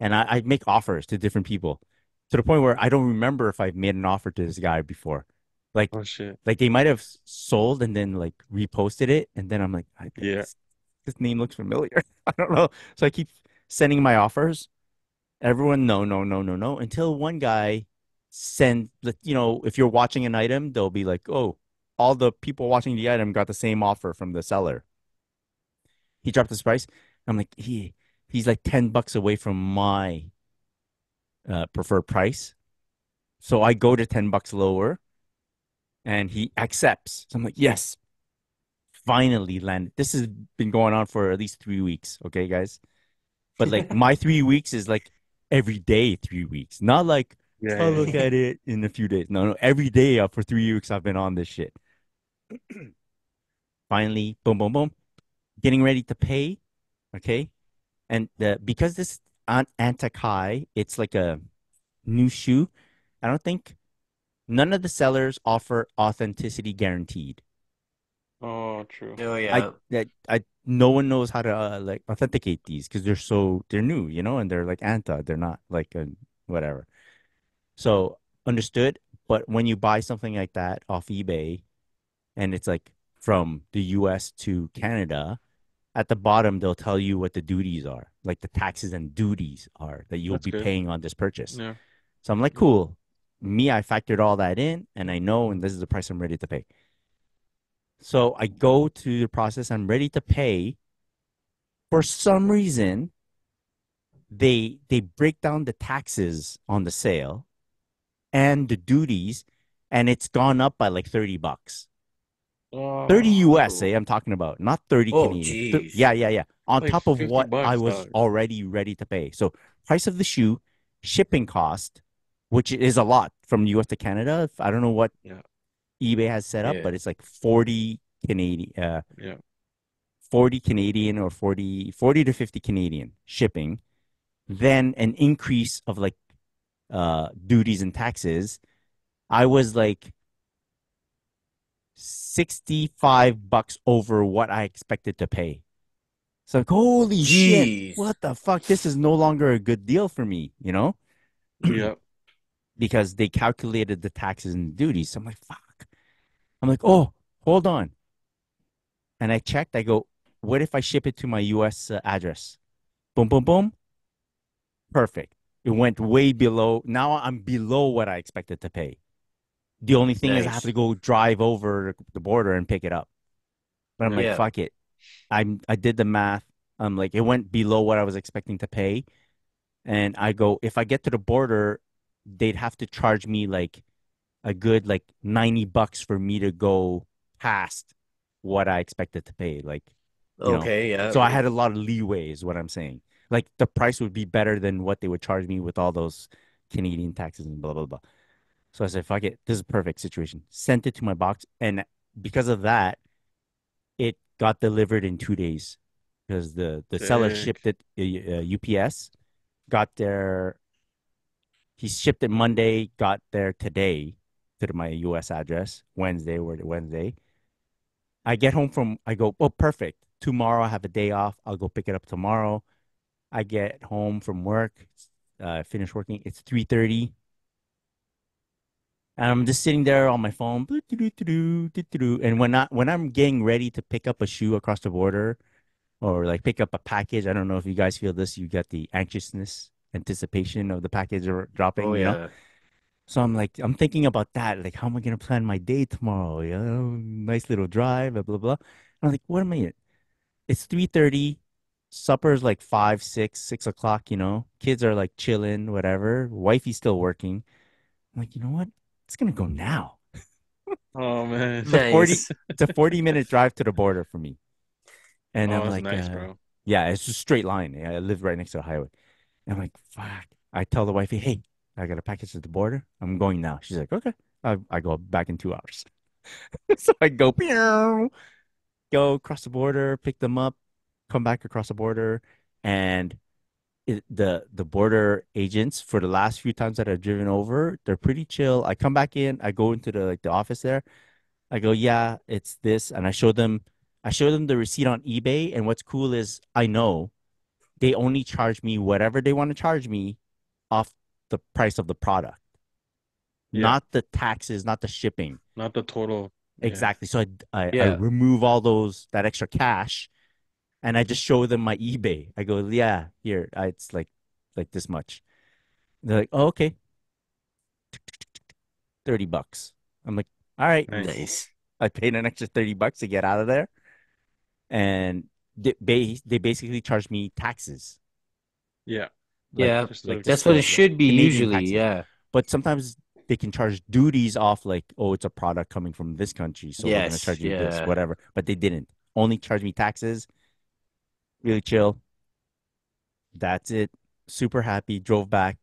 And I make offers to different people to the point where I don't remember if I've made an offer to this guy before. Like, Oh shit. like they might have sold and then like reposted it. And then I'm like, Yeah. this name looks familiar. I don't know. So I keep sending my offers. Everyone, no, no, no, no, no. Until one guy send, if you're watching an item, they'll be like, oh, all the people watching the item got the same offer from the seller. He dropped his price. I'm like, he's like $10 away from my preferred price. So I go to $10 lower and he accepts. So I'm like, yes, finally landed. This has been going on for at least 3 weeks. Okay, guys. But like my 3 weeks is like every day 3 weeks. Not like Yeah. I'll Yeah. look at it in a few days. No, no. Every day for 3 weeks I've been on this shit. Finally, boom, boom, boom. Getting ready to pay. Okay. And because this Antakai, it's like a new shoe. I don't think none of the sellers offer authenticity guaranteed. Oh, true. Oh yeah. No one knows how to like authenticate these because they're new, and they're like they're not like a whatever. So understood. But when you buy something like that off eBay and it's like from the US to Canada, at the bottom they'll tell you what the duties are, like the taxes and duties are that you'll That's be good. paying on this purchase. Yeah. So I'm like, cool. me, I factored all that in, and I know, and this is the price I'm ready to pay. So I go to the process. I'm ready to pay. For some reason, they break down the taxes on the sale and the duties, and it's gone up by like $30. 30 Oh, USA, Oh, I'm talking about, not 30 oh, Canadian. jeez. Yeah, yeah, yeah. On like top of 50 what I bucks, was dog. already ready to pay. So, price of the shoe, shipping cost, which is a lot from US to Canada. I don't know what Yeah, eBay has set up, Yeah. but it's like 40 Canadian, yeah. 40 Canadian or 40 to 50 Canadian shipping, then an increase of like duties and taxes. I was like $65 over what I expected to pay. It's like, holy shit, Jeez. what the fuck? This is no longer a good deal for me, you know? Yeah. Because they calculated the taxes and duties. So I'm like, fuck. I'm like, oh, hold on. And I checked. I go, what if I ship it to my US address? Boom, boom, boom. Perfect. It went way below. Now I'm below what I expected to pay. The only thing is I have Nice. to go drive over the border and pick it up. But I'm Yeah. like, Yeah. fuck it. I did the math. I'm like, it went below what I was expecting to pay. And I go, if I get to the border, they'd have to charge me like a good like $90 for me to go past what I expected to pay. Like, you know, Okay. Yeah. so I Okay. had a lot of leeway, is what I'm saying. Like the price would be better than what they would charge me with all those Canadian taxes and blah blah blah. So I said, fuck it, this is a perfect situation. Sent it to my box, and because of that, it got delivered in 2 days because the seller Sick. shipped it UPS, got there. He shipped it Monday, got there today to my US address, Wednesday, Wednesday. I get home from, I go, oh, perfect. Tomorrow I have a day off. I'll go pick it up tomorrow. I get home from work, finish working. It's 3:30. And I'm just sitting there on my phone. And when I'm getting ready to pick up a shoe across the border or like pick up a package, I don't know if you guys feel this, you get the anxiousness, anticipation of the package Oh dropping. yeah. So I'm like, I'm thinking about that. Like, how am I gonna plan my day tomorrow? Nice little drive, blah blah blah. I'm like, what am I? It's 3:30. Supper's like 5, 6, 6 o'clock. Kids are like chilling, whatever. Wifey's still working. I'm like, you know what? It's gonna go now. Oh man. It's a 40. Nice. It's a 40-minute drive to the border for me. And Oh, I'm that's like, nice, bro. yeah, it's just straight line. I live right next to a highway. And I'm like, fuck. I tell the wifey, hey, I got a package at the border. I'm going now. She's like, okay. I go back in 2 hours. So I go, pew, go across the border, pick them up, come back across the border, and the border agents for the last few times that I've driven over, they're pretty chill. I come back in, I go into the office there. I go, yeah, it's this, and I show them the receipt on eBay. And what's cool is I know they only charge me whatever they want to charge me off the price of the product, Yeah. not the taxes, not the shipping. Not the total. Yeah. Exactly. So I Yeah. remove all that extra cash, and I just show them my eBay. I go, yeah, here, it's like this much. They're like, oh, okay, $30. I'm like, all right. Nice. Nice. I paid an extra $30 to get out of there, and they basically charged me taxes, Yeah. like Yeah. Just like the just That's what it the should be Canadian usually. taxes. Yeah. But sometimes they can charge duties off, like, oh, it's a product coming from this country, so we're gonna Yes. charge you this, Yeah. whatever. But they didn't. Only charge me taxes. Really chill. That's it. Super happy. Drove back.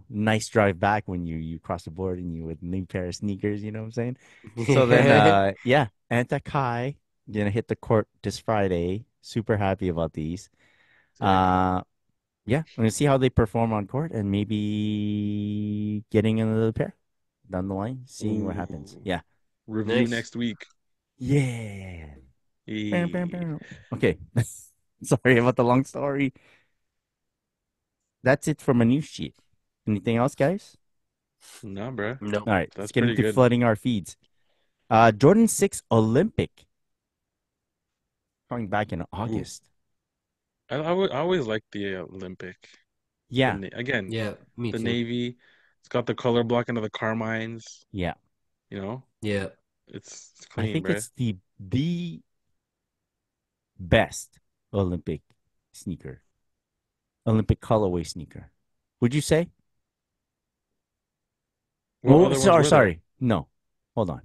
Nice drive back when you cross the board and you with new pair of sneakers. You know what I'm saying? So then, yeah, Anta Kai gonna hit the court this Friday. Super happy about these. sick. Uh, yeah, I'm gonna see how they perform on court and maybe getting another pair down the line, seeing what happens. Ooh. Yeah. Review Nice. next week. Yeah. Bam, bam, Eh. bam. Okay. Sorry about the long story. That's it from a news sheet. Anything else, guys? Nah, bro. No. All right, let's That's get pretty into good. flooding our feeds. Jordan 6 Olympic coming back in Ooh. August. I always like the Olympic. Yeah. Again, Yeah. Me the too. Navy. It's got the color blocking of the Carmines, Yeah, you know? Yeah. It's I clean, think bro. it's the best Olympic sneaker, Olympic colorway sneaker. Would you say? What Oh, other ones sorry, were there? sorry. No, hold on.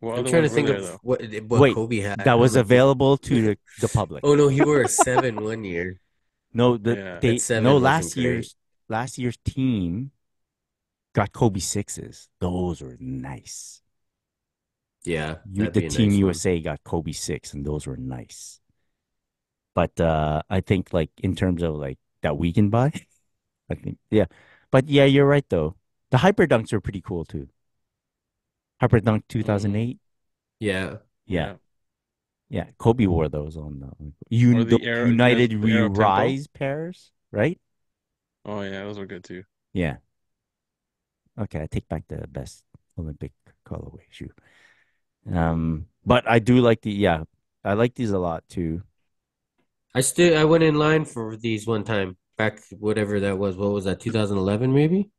What I'm other trying to ones were think there of though? what Wait, Kobe had. that I'm was like, what? available to the public. Oh no, he wore a 7 one year. No, Yeah. That they no 7 wasn't great. last year's team got Kobe sixes. Those were nice. Yeah, that'd The be a team nice one. USA got Kobe six, and those were nice. But I think like in terms of like that we can buy, I think yeah. But yeah, you're right though. The hyper dunks are pretty cool too. Hyper dunk Mm, 2008. yeah. Yeah, Yeah. yeah. Kobe wore those on Or those the Aero, you guys, United the Re Aero Tempo? Rise pairs, right? Oh yeah, those were good too. Yeah. Okay, I take back the best Olympic colorway shoe. But I do like I like these a lot too. I went in line for these one time back whatever that was. What was that? 2011 maybe?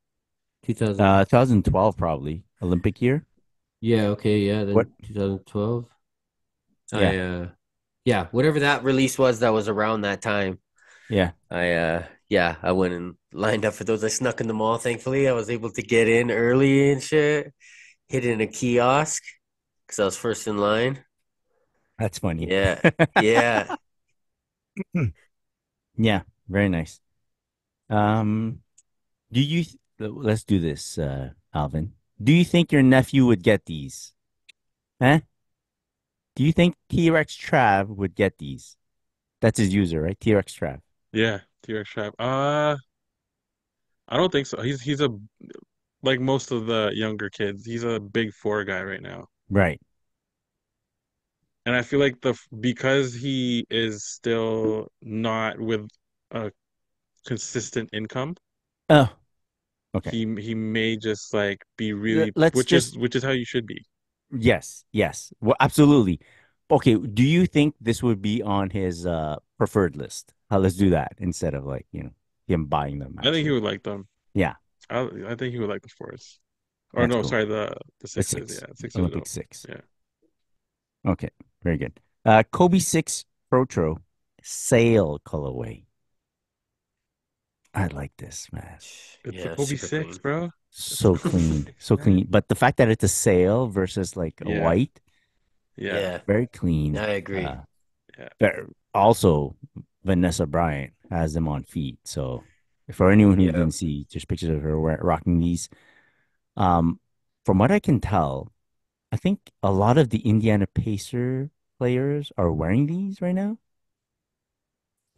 2000. 2012 probably Olympic year. Yeah, okay, yeah, What? then 2012. Yeah, Yeah, whatever that release was that was around that time. yeah. Yeah, I went and lined up for those. I snuck in the mall, thankfully. I was able to get in early and shit. Hid in a kiosk because I was first in line. That's funny. Yeah. Yeah. Yeah, very nice. Um, do you let's do this, Alvin. Do you think your nephew would get these? Huh? Do you think T-Rex Trav would get these? That's his user, right? T-Rex Trav. Yeah, T-Rex trap. I don't think so. He's a like most of the younger kids. He's a big four guy right now. Right. And I feel like the because he is still not with a consistent income, Oh, okay. he may just like be really, Let's just which is how you should be. yes, yes. Well, absolutely. Okay, do you think this would be on his preferred list? Let's do that instead of like, him buying them I think he actually. would like them. Yeah, I think he would like the fours. Or that's no, cool. sorry, the The sixes. six, Yeah, six are Olympic dope. six. Yeah. Okay, very good. Kobe 6 Protro Sail colorway. I like this, man. It's the Yeah, Kobe super six, clean. bro. It's So the Kobe clean, six, so man. clean. But the fact that it's a sail versus like a Yeah, white, yeah, Yeah, very clean. I agree. yeah, Also, Vanessa Bryant has them on feet. So, for anyone who Yeah. didn't see, just pictures of her rocking these. Um, from what I can tell, I think a lot of the Indiana Pacer players are wearing these right now.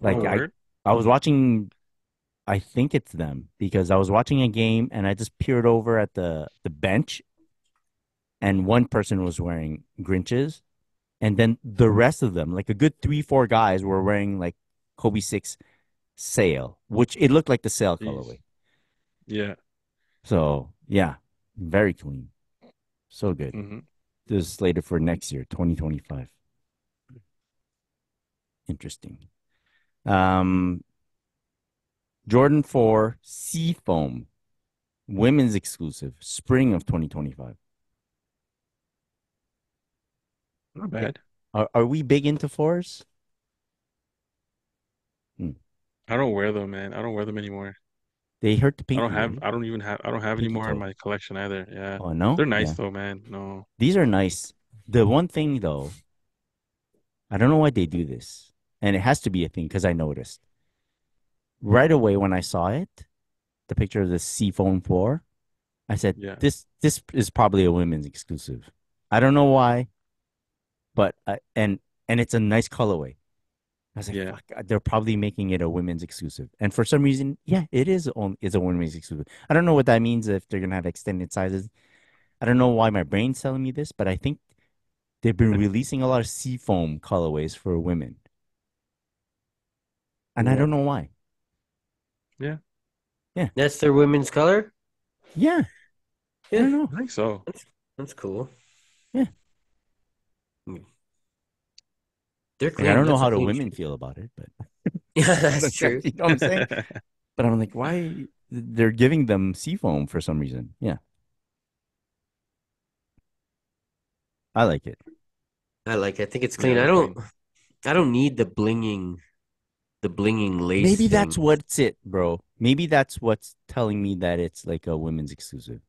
Oh, Like word? I was watching. I think it's them because I was watching a game and I just peered over at the bench and one person was wearing Grinches and then the rest of them, like a good three, four guys, were wearing like Kobe Six Sail, which it looked like the Sail Jeez. colorway. Yeah. So yeah, very clean, so good. Hmm. This is slated for next year, 2025. Interesting. Um, Jordan 4 Seafoam, women's exclusive, spring of 2025. Not Yeah. bad. Are we big into fours? Hmm. I don't wear them, man. I don't wear them anymore. They hurt the pinky, right? I don't have any Pinky more in toe. my collection either. Yeah. Oh no? They're nice Yeah. though, man. No. These are nice. The one thing though, I don't know why they do this. And it has to be a thing because I noticed. Right away when I saw it, the picture of the Seafoam 4, I said, Yeah. this is probably a women's exclusive. I don't know why, but and it's a nice colorway. I was like, Yeah. fuck, they're probably making it a women's exclusive. And for some reason, yeah, it's a women's exclusive. I don't know what that means if they're gonna have extended sizes. I don't know why my brain's telling me this, but I think they've been releasing a lot of seafoam colorways for women. And I Yeah. don't know why. Yeah. Yeah. That's their women's color? Yeah. I Yeah, don't know. I think so. that's cool. Yeah. Hmm. They're Like I clean. don't know That's a how the clean women shoe. feel about it, but Yeah, that's true. you know what I'm saying? But I'm like, why? they're giving them seafoam for some reason. Yeah, I like it. I think it's Yeah, clean. they're clean. I don't need the blinging lace Maybe that's thing. what's it, bro. Maybe that's what's telling me that it's like a women's exclusive.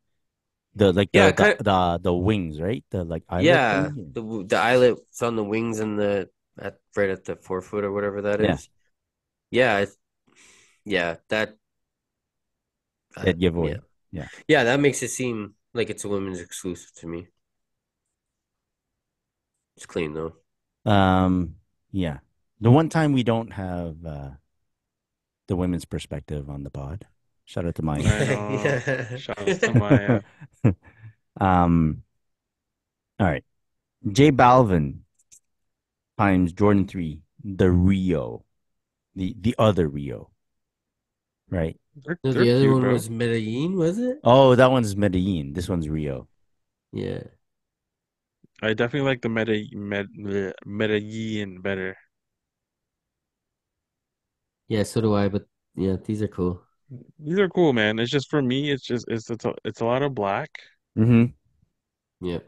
The like Yeah, the kind of. the wings, right? The like eyelet Yeah, thing. the eyelets on the wings and right at the forefoot or whatever that Yeah, is. Yeah, yeah, that yeah, giveaway. Yeah. yeah, that makes it seem like it's a women's exclusive to me. It's clean though. Um. Yeah. The one time we don't have the women's perspective on the pod. Shout out to Maya. I know. Yeah. Shouts to Maya. um. All right. J Balvin times Jordan 3, the Rio, the other Rio, right? No, They're the other cute, one bro. was Medellin, was it? Oh, that one's Medellin. This one's Rio. Yeah. I definitely like the Medellin better. Yeah, so do I, but yeah, these are cool. These are cool, man. It's just for me, it's a lot of black. Mm-hmm. Yeah.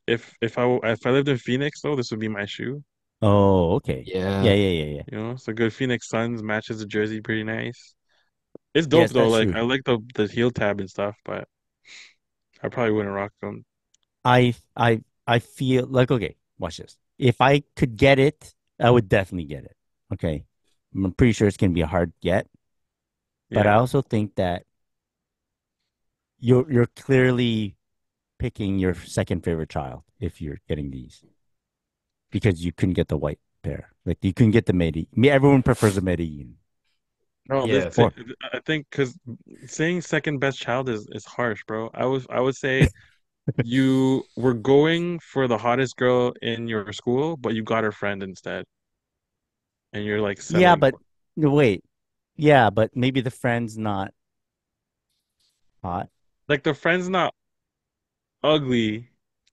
If I lived in Phoenix though, this would be my shoe. Oh, okay. Yeah, Yeah. yeah, yeah, yeah. You know, it's a good Phoenix Suns matches the jersey pretty nice. It's dope Yes, though. that's Like true. I like the heel tab and stuff, but I probably wouldn't rock them. I feel like okay, watch this. If I could get it, I would definitely get it. Okay. I'm pretty sure it's gonna be a hard get, but I Yeah. also think that you're clearly picking your second favorite child if you're getting these because you couldn't get the white pair. Like you couldn't get the Medi. Everyone prefers the Medellin. No, Yeah. Or I think because saying second best child is harsh, bro. I would say you were going for the hottest girl in your school, but you got her friend instead, and you're like yeah, settling but for no, wait. Yeah, but maybe the friend's not hot. like the friend's not ugly,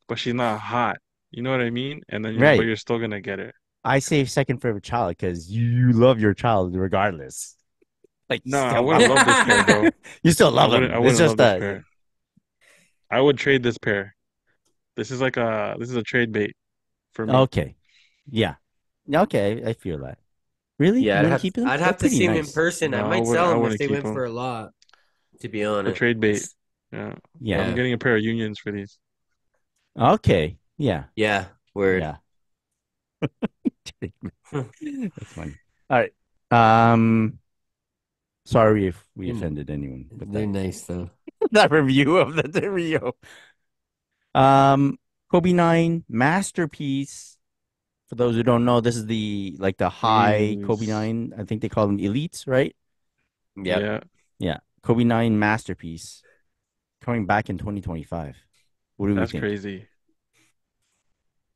but she's not hot. You know what I mean? And then but Right. you're still gonna get it. I say second favorite child because you love your child regardless. Like you No, I still wouldn't love love this pair, bro. him. You still I love wouldn't I him. It's wouldn't just love this pair. I would trade this pair. This is a trade bait for me. okay. Yeah. Okay, I feel that. Really? Yeah, You want to keep them? I'd They're have to pretty see him in nice. person. I No, I might wouldn't sell I them if wouldn't they keep went them. for a lot, to be A honest. trade bait. Yeah. Yeah. I'm Yeah. getting a pair of unions for these. Okay. Yeah. Yeah. Word. Yeah. That's funny. All right. Um, sorry if we They're, offended anyone with they're that nice though. that review of the Rio. Kobe 9 masterpiece. For those who don't know, this is the like the high Kobe Jeez. 9. I think they call them elites, right? Yep. Yeah, Yeah. Kobe 9 masterpiece coming back in 2025. What do we that's think? crazy.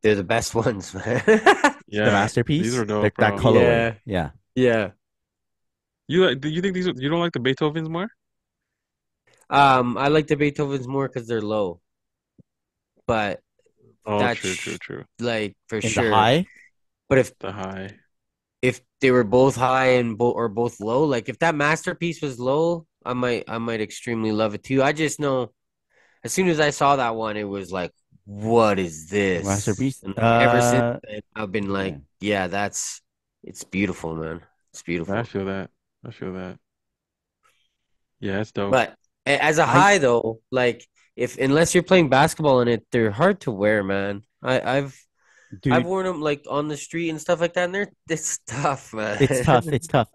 They're the best ones, man. The Yeah, these masterpiece? are dope, That bro. colorway. Yeah. Yeah. Yeah. Do you think you don't like the Beethovens more? I like the Beethovens more because they're low, but Oh, true, true, that's true. like for In the sure. high? But The high. if they were both high and both low, like if that masterpiece was low, I might extremely love it too. I just know as soon as I saw that one, it was like, what is this? Masterpiece? And like ever since then, I've been Yeah. like, yeah, it's beautiful, man. It's I beautiful. feel that. I feel that. Yeah, it's dope. But as a I high though, like if unless you're playing basketball in it, they're hard to wear, man. I've dude, worn them like on the street and stuff like that, and it's tough, it's tough. man. It's tough.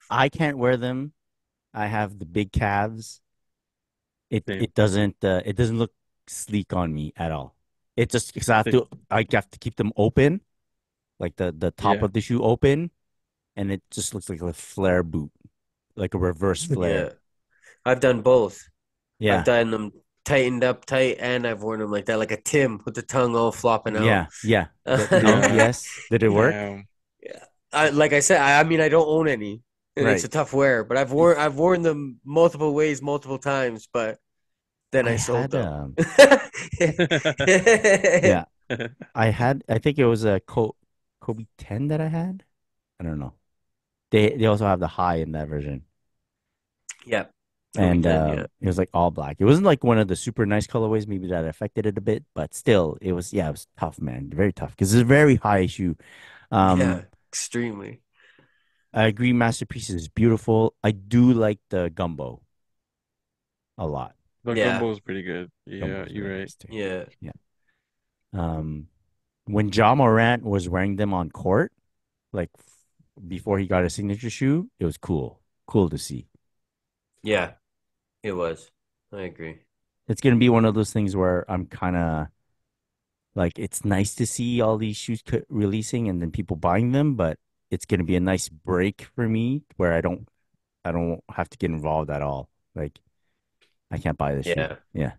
I can't wear them. I have the big calves. It Same. it doesn't look sleek on me at all. It just because Same. I have to keep them open, like the top Yeah. of the shoe open, and it just looks like a flare boot, like a reverse flare. Yeah, I've done both. I've Yeah. done them tightened up tight, and I've worn them like that, like a Tim with the tongue all flopping out. Yeah, yeah. No, Yeah. yes. Did it work? Damn. Yeah, like I said, I mean, I don't own any, and it's a Right. tough wear. But I've worn them multiple ways, multiple times. But then I I sold had them. yeah, I think it was a Kobe 10 that I had. I don't know. They also have the high in that version. Yeah. The and weekend. Yeah. it was like all black. It wasn't like one of the super nice colorways, maybe that affected it a bit, but still, it was it was tough, man, very tough because it's a very high shoe. Um, Yeah. Extremely. I agree, Masterpiece is beautiful. I do like the gumbo a lot. The Yeah. gumbo is pretty good. Gumbo Yeah, is you're very right. nice too. Yeah. Yeah. When Ja Morant was wearing them on court, like before he got a signature shoe, it was cool. Cool to see. Yeah. It was. I agree. It's gonna be one of those things where I'm kind of like, it's nice to see all these shoes releasing and then people buying them, but it's gonna be a nice break for me where I don't have to get involved at all. Like I can't buy the shoe. Yeah. Yeah.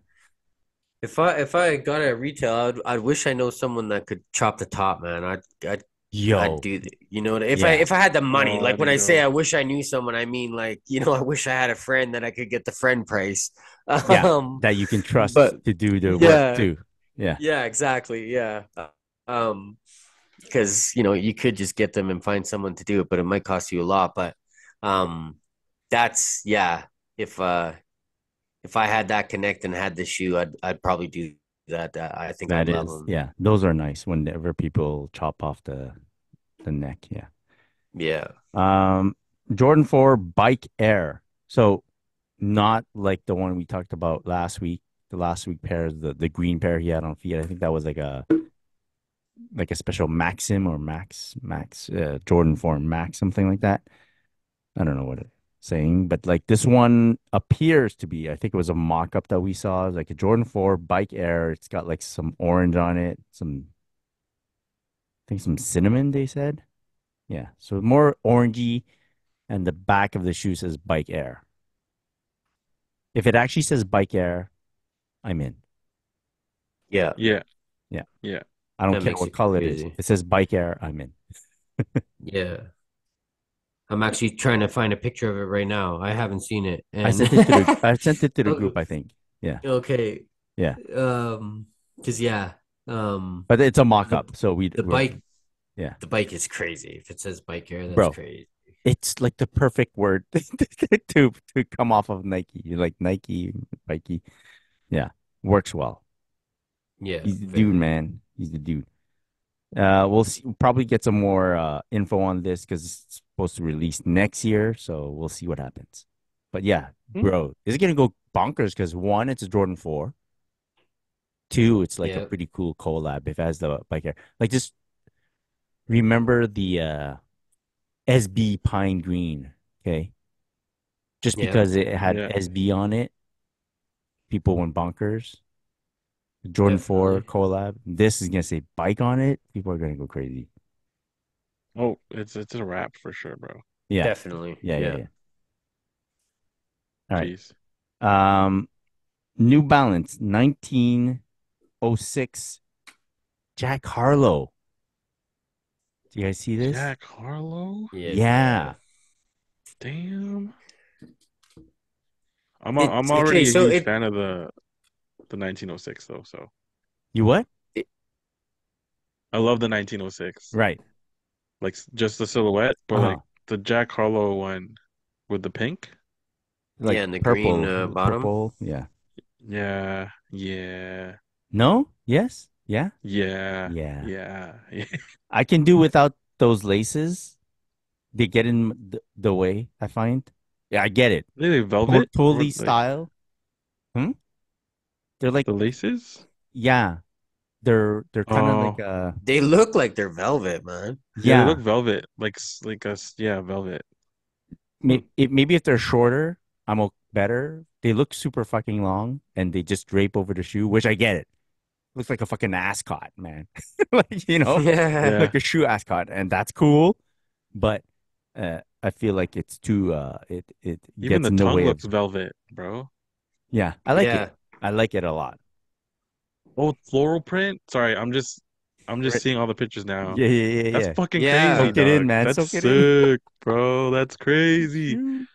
If I got it at retail, I'd wish I know someone that could chop the top, man. I'd Yo. do you know if I Yeah. if I had the money. Oh, Like there when you I say go. I wish I knew someone, I mean like, I wish I had a friend that I could get the friend price. Yeah. Um That you can trust but to do the work yeah, too. Yeah. yeah, exactly. Yeah. Um because you could just get them and find someone to do it, but it might cost you a lot. But um that's yeah, if if I had that connect and had the shoe, I'd probably do that. I think I'd That love is, them. yeah. Those are nice whenever people chop off the neck. Yeah. Yeah. Um, Jordan 4 Bike Air. So not like the one we talked about last week. The last week pair, the green pair he had on feet. I think that was like a special Maxim or Max Jordan 4 Max, something like that. I don't know what it's saying, but like this one appears to be, I think it was a mock-up that we saw, like a Jordan 4 Bike Air. It's got like some orange on it, I think some cinnamon, they said. Yeah. So more orangey, and the back of the shoe says Bike Air. If it actually says Bike Air, I'm in. Yeah. Yeah, Yeah. yeah. I don't That care makes what it feel color it is. crazy. It says Bike Air, I'm in. Yeah. I'm actually trying to find a picture of it right now. I haven't seen it. And I sent it to the Oh, group, I think. Yeah. okay. Yeah. Because yeah, But it's a the mock-up, so the bike yeah. the bike is crazy. If it says bike here, that's Bro, crazy. it's like the perfect word to come off of Nike. You like Nike, Nike. Yeah. Works well. Yeah, He's the dude, very. man. He's the dude. We'll see, we'll probably get some more info on this because it's supposed to release next year, so we'll see what happens. But yeah, Hmm? bro, is it gonna go bonkers? Because one, it's a Jordan 4. Two, it's like a Yeah, pretty cool collab if it has the bike air. Like just remember the SB Pine Green, okay? Just yeah, because it had Yeah. SB on it, people went bonkers. Jordan 4 definitely. collab. This is gonna say bike on it. People are gonna go crazy. Oh, it's a wrap for sure, bro. Yeah. Definitely. Yeah, yeah, Yeah. yeah. All right. Jeez. New Balance 1906 Jack Harlow. Do you guys see this? Jack Harlow? Yeah. Yeah. Damn. I'm It's okay, already a so huge it, fan of the 1906 though, so You what? it I love the 1906. Right. Like just the silhouette, but Uh-huh. like the Jack Harlow one with the pink. Like yeah, and the green purple. bottom. Purple. Yeah. Yeah, yeah, No? Yes? Yeah? yeah, Yeah. yeah. I can do without those laces. They get in the way, I find. Yeah, I get it. They velvet or Totally like style. Hmm? They're like, the laces? yeah. They're kind of like Oh, They look like they're velvet, man. yeah, they look yeah. velvet, like yeah, velvet. Hmm. Maybe if they're shorter, better. They look super fucking long and they just drape over the shoe, which I get it. Looks like a fucking ascot, man. Like, Yeah. like Yeah, a shoe ascot, and that's cool. But I feel like it's too it even gets the in the tongue way of, looks velvet, bro. yeah, I like it. Yeah. I like it a lot. Oh, floral print. Sorry, I'm just Right. seeing all the pictures now. Yeah, yeah, yeah, That's yeah. fucking crazy, Yeah. Soak it in, dog. man. That's Soak it in. sick, bro. That's crazy. Shoe.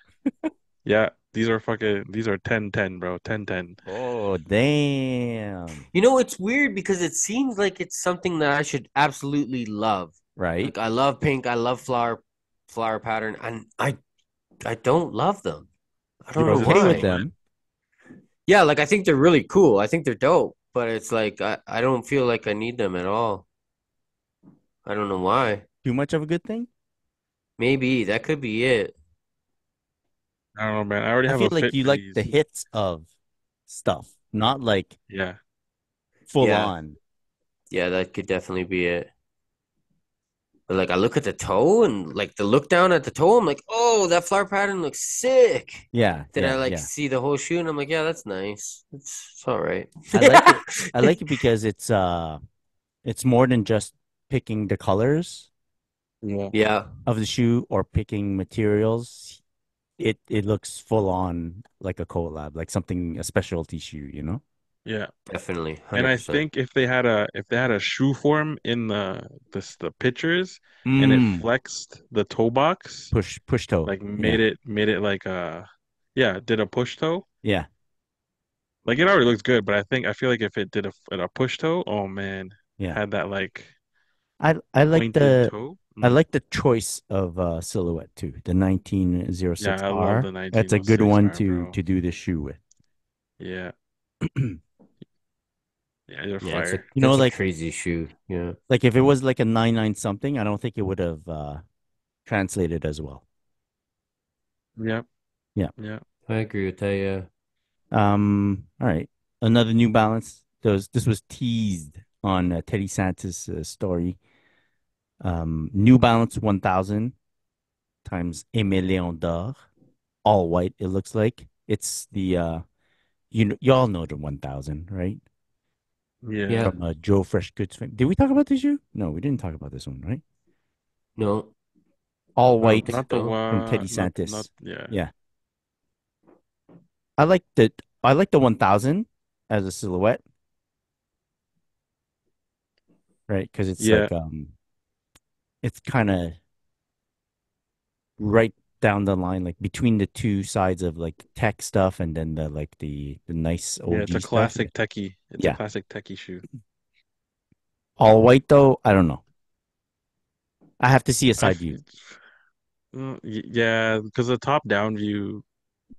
Yeah, these are 10-10, bro. 10-10. Oh, damn. It's weird because it seems like it's something that I should absolutely love. Right? Like I love pink, I love flower pattern, and I don't love them. I don't You're know Is it okay with why. silhouette? them. Yeah, like I think they're really cool. I think they're dope, but it's like I don't feel like I need them at all. I don't know why. Too much of a good thing? Maybe that could be it. I don't know, man. I already I have feel a like fit you for like the these. hits of stuff, not like Yeah. full Yeah, on. yeah, that could definitely be it. But like I look at the toe and like the look down at the toe, I'm like, oh, that flower pattern looks sick. Yeah, Then I yeah, like yeah. see the whole shoe and I'm like, yeah, that's nice. It's all right. I like it. I like it because it's more than just picking the colors Yeah. Yeah, of the shoe or picking materials. It looks full on like a collab, like something a specialty shoe, you know? Yeah. definitely, And I 100%. think if they had a shoe form in the pictures and it Mm. flexed the toe box, Push toe. like Yeah. made it like yeah, did a push toe. Yeah. Like it already looks good, but I feel like if it did a push toe, oh man, Yeah. had that like I like pointed the toe. I Mm. like the choice of silhouette too. The Yeah, I love 1906R. the That's a good one 1906R, to bro. do the shoe with. Yeah. Yeah, they're Yeah, fire. You know, that's a crazy shoe. Yeah, like if it was like a 99 something, I don't think it would have translated as well. Yep. Yeah. I agree with that. Yeah, All right. Another New Balance. This was teased on Teddy Santis' story. New Balance 1000 times a million d'or, all white. It looks like it's the y'all know the 1000, right? yeah. Yeah. From Joe Fresh Goods fame. Did we talk about this shoe? No, we didn't talk about this one, right? No, All I don't white think Not the so. from one, Teddy not Santis. yeah. Yeah, I like the I like the 1000 as a silhouette, right? Because it's Yeah. like it's kind of right down the line, like between the two sides of like the tech stuff and then the like the nice Yeah, it's OG a stuff. classic techie. It's a Yeah, classic techie shoe. all white though. I don't know. I have to see a I side f- view. yeah, because the top down view,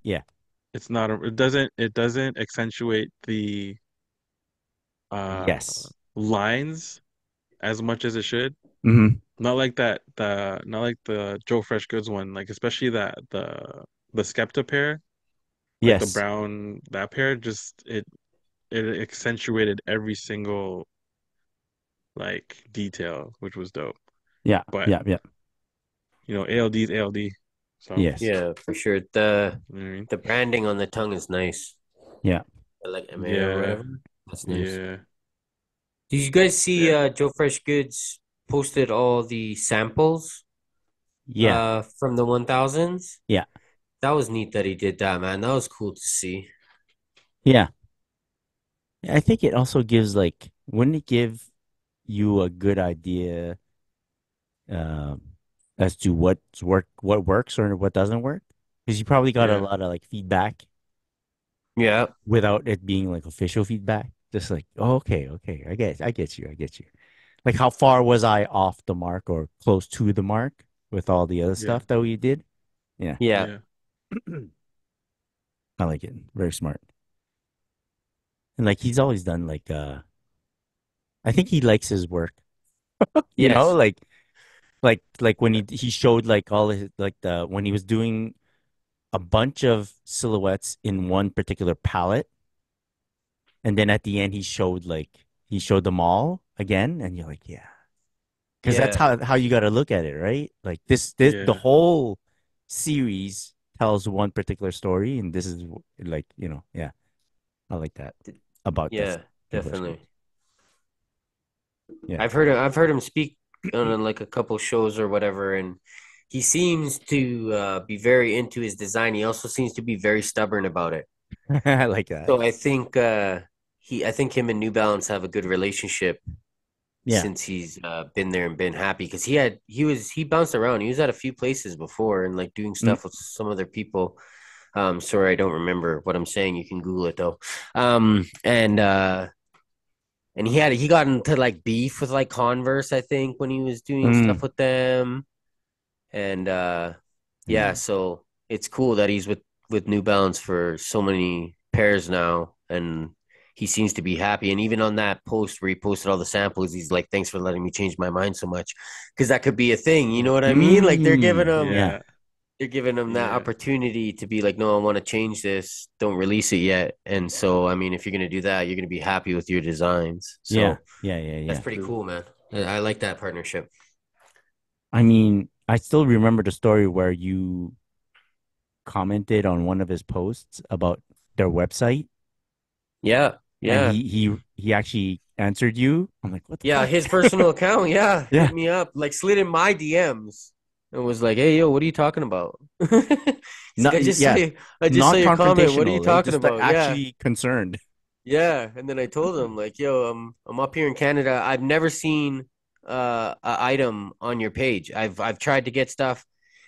Yeah. it's not a, it doesn't accentuate the uh Yes. lines as much as it should. Hmm. Not like the Joe Fresh Goods one, like especially that the Skepta pair, like the Yes. brown that pair, just it accentuated every single like detail, which was dope. Yeah. But Yeah. Yeah. ALD is ALD, so Yes. Yeah, for sure. The you know what I mean? the branding on the tongue is nice. Yeah. Like MA or Yeah, whatever. That's nice. yeah, Did you guys see yeah, Joe Fresh Goods posted all the samples Yeah. from the 1000s? Yeah. That was neat that he did that, man. That was cool to see. Yeah. I think it also gives like, wouldn't it give you a good idea um as to what works or what doesn't work? Because you probably got a yeah, lot of like feedback Yeah. without it being like official feedback. Just like, oh, okay, I get you. Like, how far was I off the mark or close to the mark with all the other yeah, stuff that we did? Yeah, Yeah. yeah, I like it. Very smart. And like he's always done like I think he likes his work. Yes. Like when he showed like all his like the when he was doing a bunch of silhouettes in one particular palette, and then at the end he showed them all again, and you're like, yeah, because that's Yeah. how you got to look at it, right? Like this the yeah, whole series tells one particular story, and this is like yeah, I like that about the Yeah, Joe Fresh definitely. Goods. Yeah. I've heard him speak on like a couple shows or whatever, and he seems to be very into his design. He also seems to be very stubborn about it. I like that. So I think him and New Balance have a good relationship Yeah. since he's been there and been happy because he bounced around. He was at a few places before and like doing Mm, stuff with some other people. Sorry, I don't remember what I'm saying. You can Google it though. And he got into like beef with like Converse, I think, when he was doing stuff mm, with them. And yeah, yeah. so it's cool that he's with with New Balance for so many pairs now, and he seems to be happy. And even on that post where he posted all the samples, he's like, "Thanks for letting me change my mind so much," because that could be a thing. You know what I mean? Like Yeah. Yeah. they're giving him that Yeah. opportunity to be like, "No, I want to change this. Don't release it yet." And so, I mean, if you're gonna do that, you're gonna be happy with your designs. Yeah. So Yeah. Yeah. that's Yeah. pretty True. cool, man. I like that partnership. I mean, I still remember the story where you commented on one of his posts about their website, Yeah, and yeah. he actually answered you. I'm like, what the Yeah, fuck? his personal account, yeah, Yeah. hit me up, like slid in my DMs and was like, "Hey, yo, what are you talking about?" He's like, Not yeah, I just saw your comment. What are you non-confrontational, talking just like about?" Yeah, actually concerned. yeah. And then I told him, like, "Yo, I'm up here in Canada. I've never seen a item on your page. I've tried to get stuff."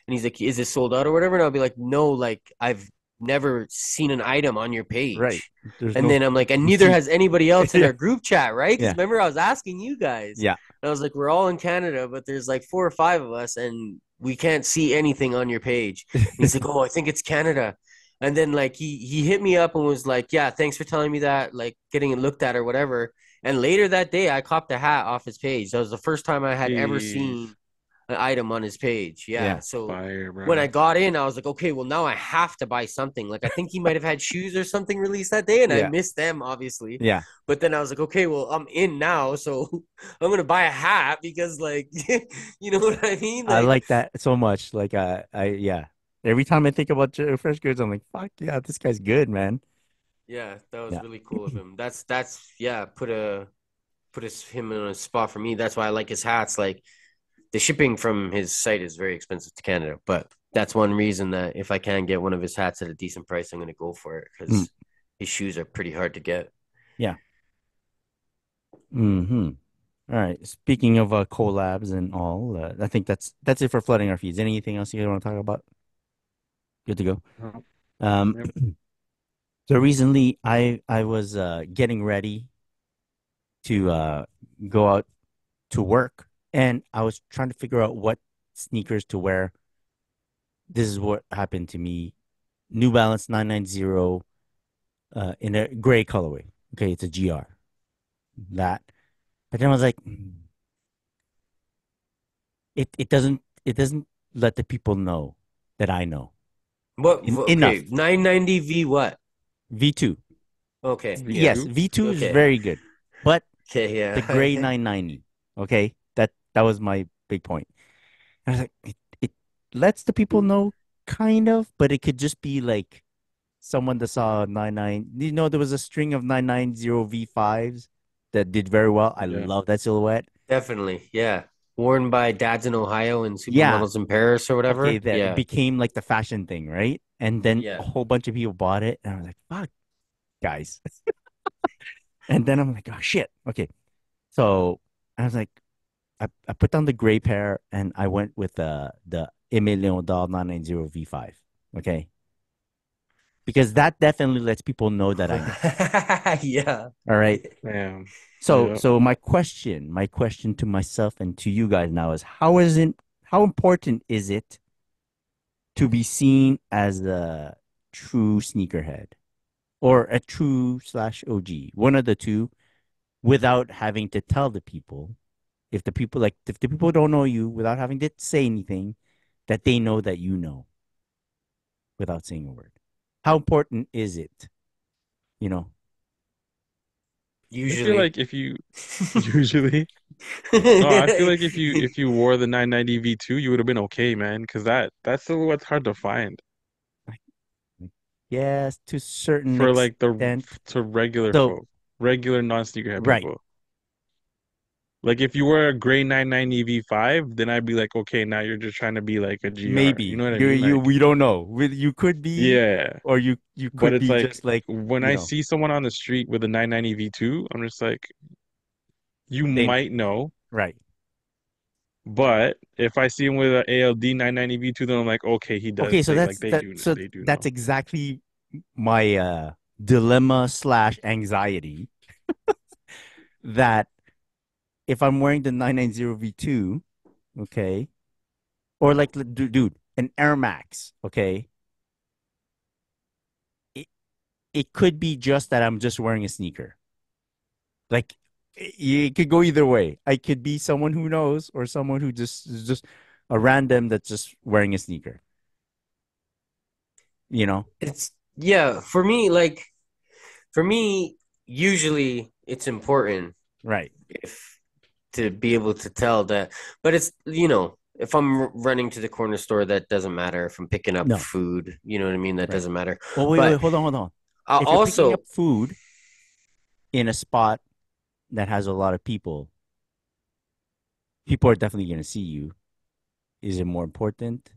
And he's like, "Is it sold out or whatever?" And I'll be like, "No, like I've never seen an item on your Right. page." There's And no then I'm like, and neither receipt. has anybody else in Yeah. our group chat, right? Because Yeah. remember, I was asking you guys. Yeah. And I was like, we're all in Canada, but there's like 4 or 5 of us, and we can't see anything on your page. And he's like, oh, I think it's Canada. And then like he hit me up and was like, yeah, thanks for telling me that, like getting it looked at or whatever. And later that day, I copped a hat off his page. That was the first time I had ever Jeez. seen an item on his page. Yeah. Yeah. So Fire, when I bro. got in, I was like, okay, well, now I have to buy something. Like, I think he might have had shoes or something released that day, and I Yeah. missed them, obviously. Yeah. But then I was like, okay, well, I'm in now, so I'm gonna buy a hat because, like, you know what I mean? I Like, like that so much. Like yeah. Every time I think about fresh goods, I'm like, fuck yeah, this guy's good, man. yeah, that was Yeah. really cool of him. That's yeah, him in a spot for me. That's why I like his hats. Like, the shipping from his site is very expensive to Canada, but that's one reason that if I can get one of his hats at a decent price, I'm going to go for it Mm, because his shoes are pretty hard to get. yeah. Hmm. All right. Speaking of collabs and all, I think that's it for flooding our feeds. Anything else you guys want to talk about? Good to go. Oh, Um, yep. so recently I was getting ready to go out to work, and I was trying to figure out what sneakers to wear. This is what happened to me. New Balance 990 in a gray colorway. Okay, it's a GR. That. But then I was like, it doesn't let the people know that I know. What? Enough. Okay, 990 V what? V2. Okay, yeah. Yes, V2. V2 is Okay. very good. But Okay, the gray yeah. 990, okay? That was my big point. And I was like, it lets the people know kind of, but it could just be like someone that saw 99. There was a string of 990 V5s that did very well. I Yeah. love that silhouette. Definitely, yeah. Worn by dads in Ohio and Yeah. supermodels in Paris or Okay, whatever. that it Yeah, became like the fashion thing, right? And then a yeah. whole bunch of people bought it, and I was like, "Fuck, guys!" And then I'm like, "Oh shit." Okay, so I was like, I put down the gray pair, and I went with the Emilion Dal 990 V5. Okay, because that definitely lets people know that I know. Yeah. All right. Damn. So Yep. so my question to myself and to you guys now is how important is it to be seen as a true sneakerhead or a true slash OG, one of the two, without having to tell the people. If the people don't know you, without having to say anything, that they know that you know without saying a word. How important is it? You know, I feel Usually. like if you usually no, I feel like if you wore the 990 V2, you would have been okay, man, because that silhouette's hard to find like, yes, to a certain for like the extent. to regular So folk, regular non-sneakerhead right, people. Like if you were a gray 990 V5, then I'd be like, okay, now you're just trying to be like a GR. You maybe know what I you mean? you Like, we don't know. You could be, yeah. or you But could it's be like just like when you I know see someone on the street with a 990 V2, I'm just like, you they might know. right. But if I see him with an ALD 990 V2, then I'm like, okay, he does. Okay, so They like that's they that. do So they do that's know. exactly my dilemma slash anxiety that if I'm wearing the 990 V2, okay, or like dude, an Air Max, okay, it could be just that I'm just wearing a sneaker. Like it could go either way. I could be someone who knows or someone who just is just a random that's just wearing a sneaker. You know? It's for me, usually it's important Right. if to be able to tell that, but it's if I'm running to the corner store, that doesn't matter. If I'm picking up No. food, you know what I mean? That Right. doesn't matter. Well, wait, But hold on. I If you're picking also, up food in a spot that has a lot of people, people are definitely going to see you. Is it more important?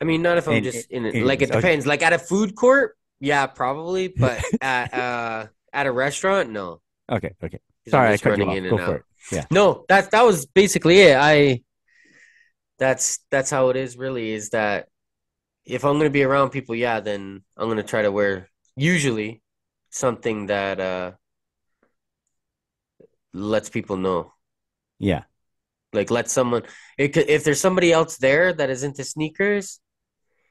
I mean, not if I'm And just in it. Like anyways, it okay. depends. Like at a food court, yeah, probably. But at a restaurant, no, Okay. because I'm Sorry, I just cut you running off. in Go and for out. it. Yeah. No, that was basically it. That's how it is. Really, is that if I'm gonna be around people, yeah, then I'm gonna try to wear usually something that lets people know. Yeah. Like let someone if there's somebody else there that is into sneakers,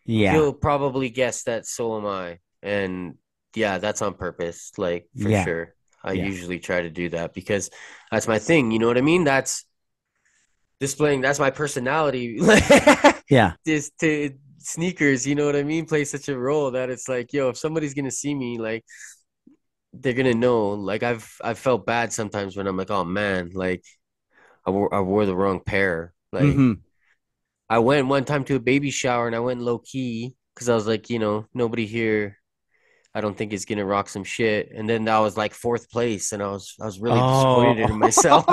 Yeah. he'll probably guess that so am I. And yeah, that's on purpose, like for Yeah. sure. I Yeah. usually try to do that because that's my thing, you know what I mean? That's displaying that's my personality. Yeah. Just to sneakers, you know what I mean? Play such a role that it's like, yo, if somebody's gonna see me, like they're gonna know. Like I've felt bad sometimes when I'm like, oh man, like I wore the wrong pair. Like Mm-hmm. I went one time to a baby shower and I went low key because I was like, nobody here I don't think is gonna rock some shit. And then that was like fourth place, and I was really disappointed Oh, in myself.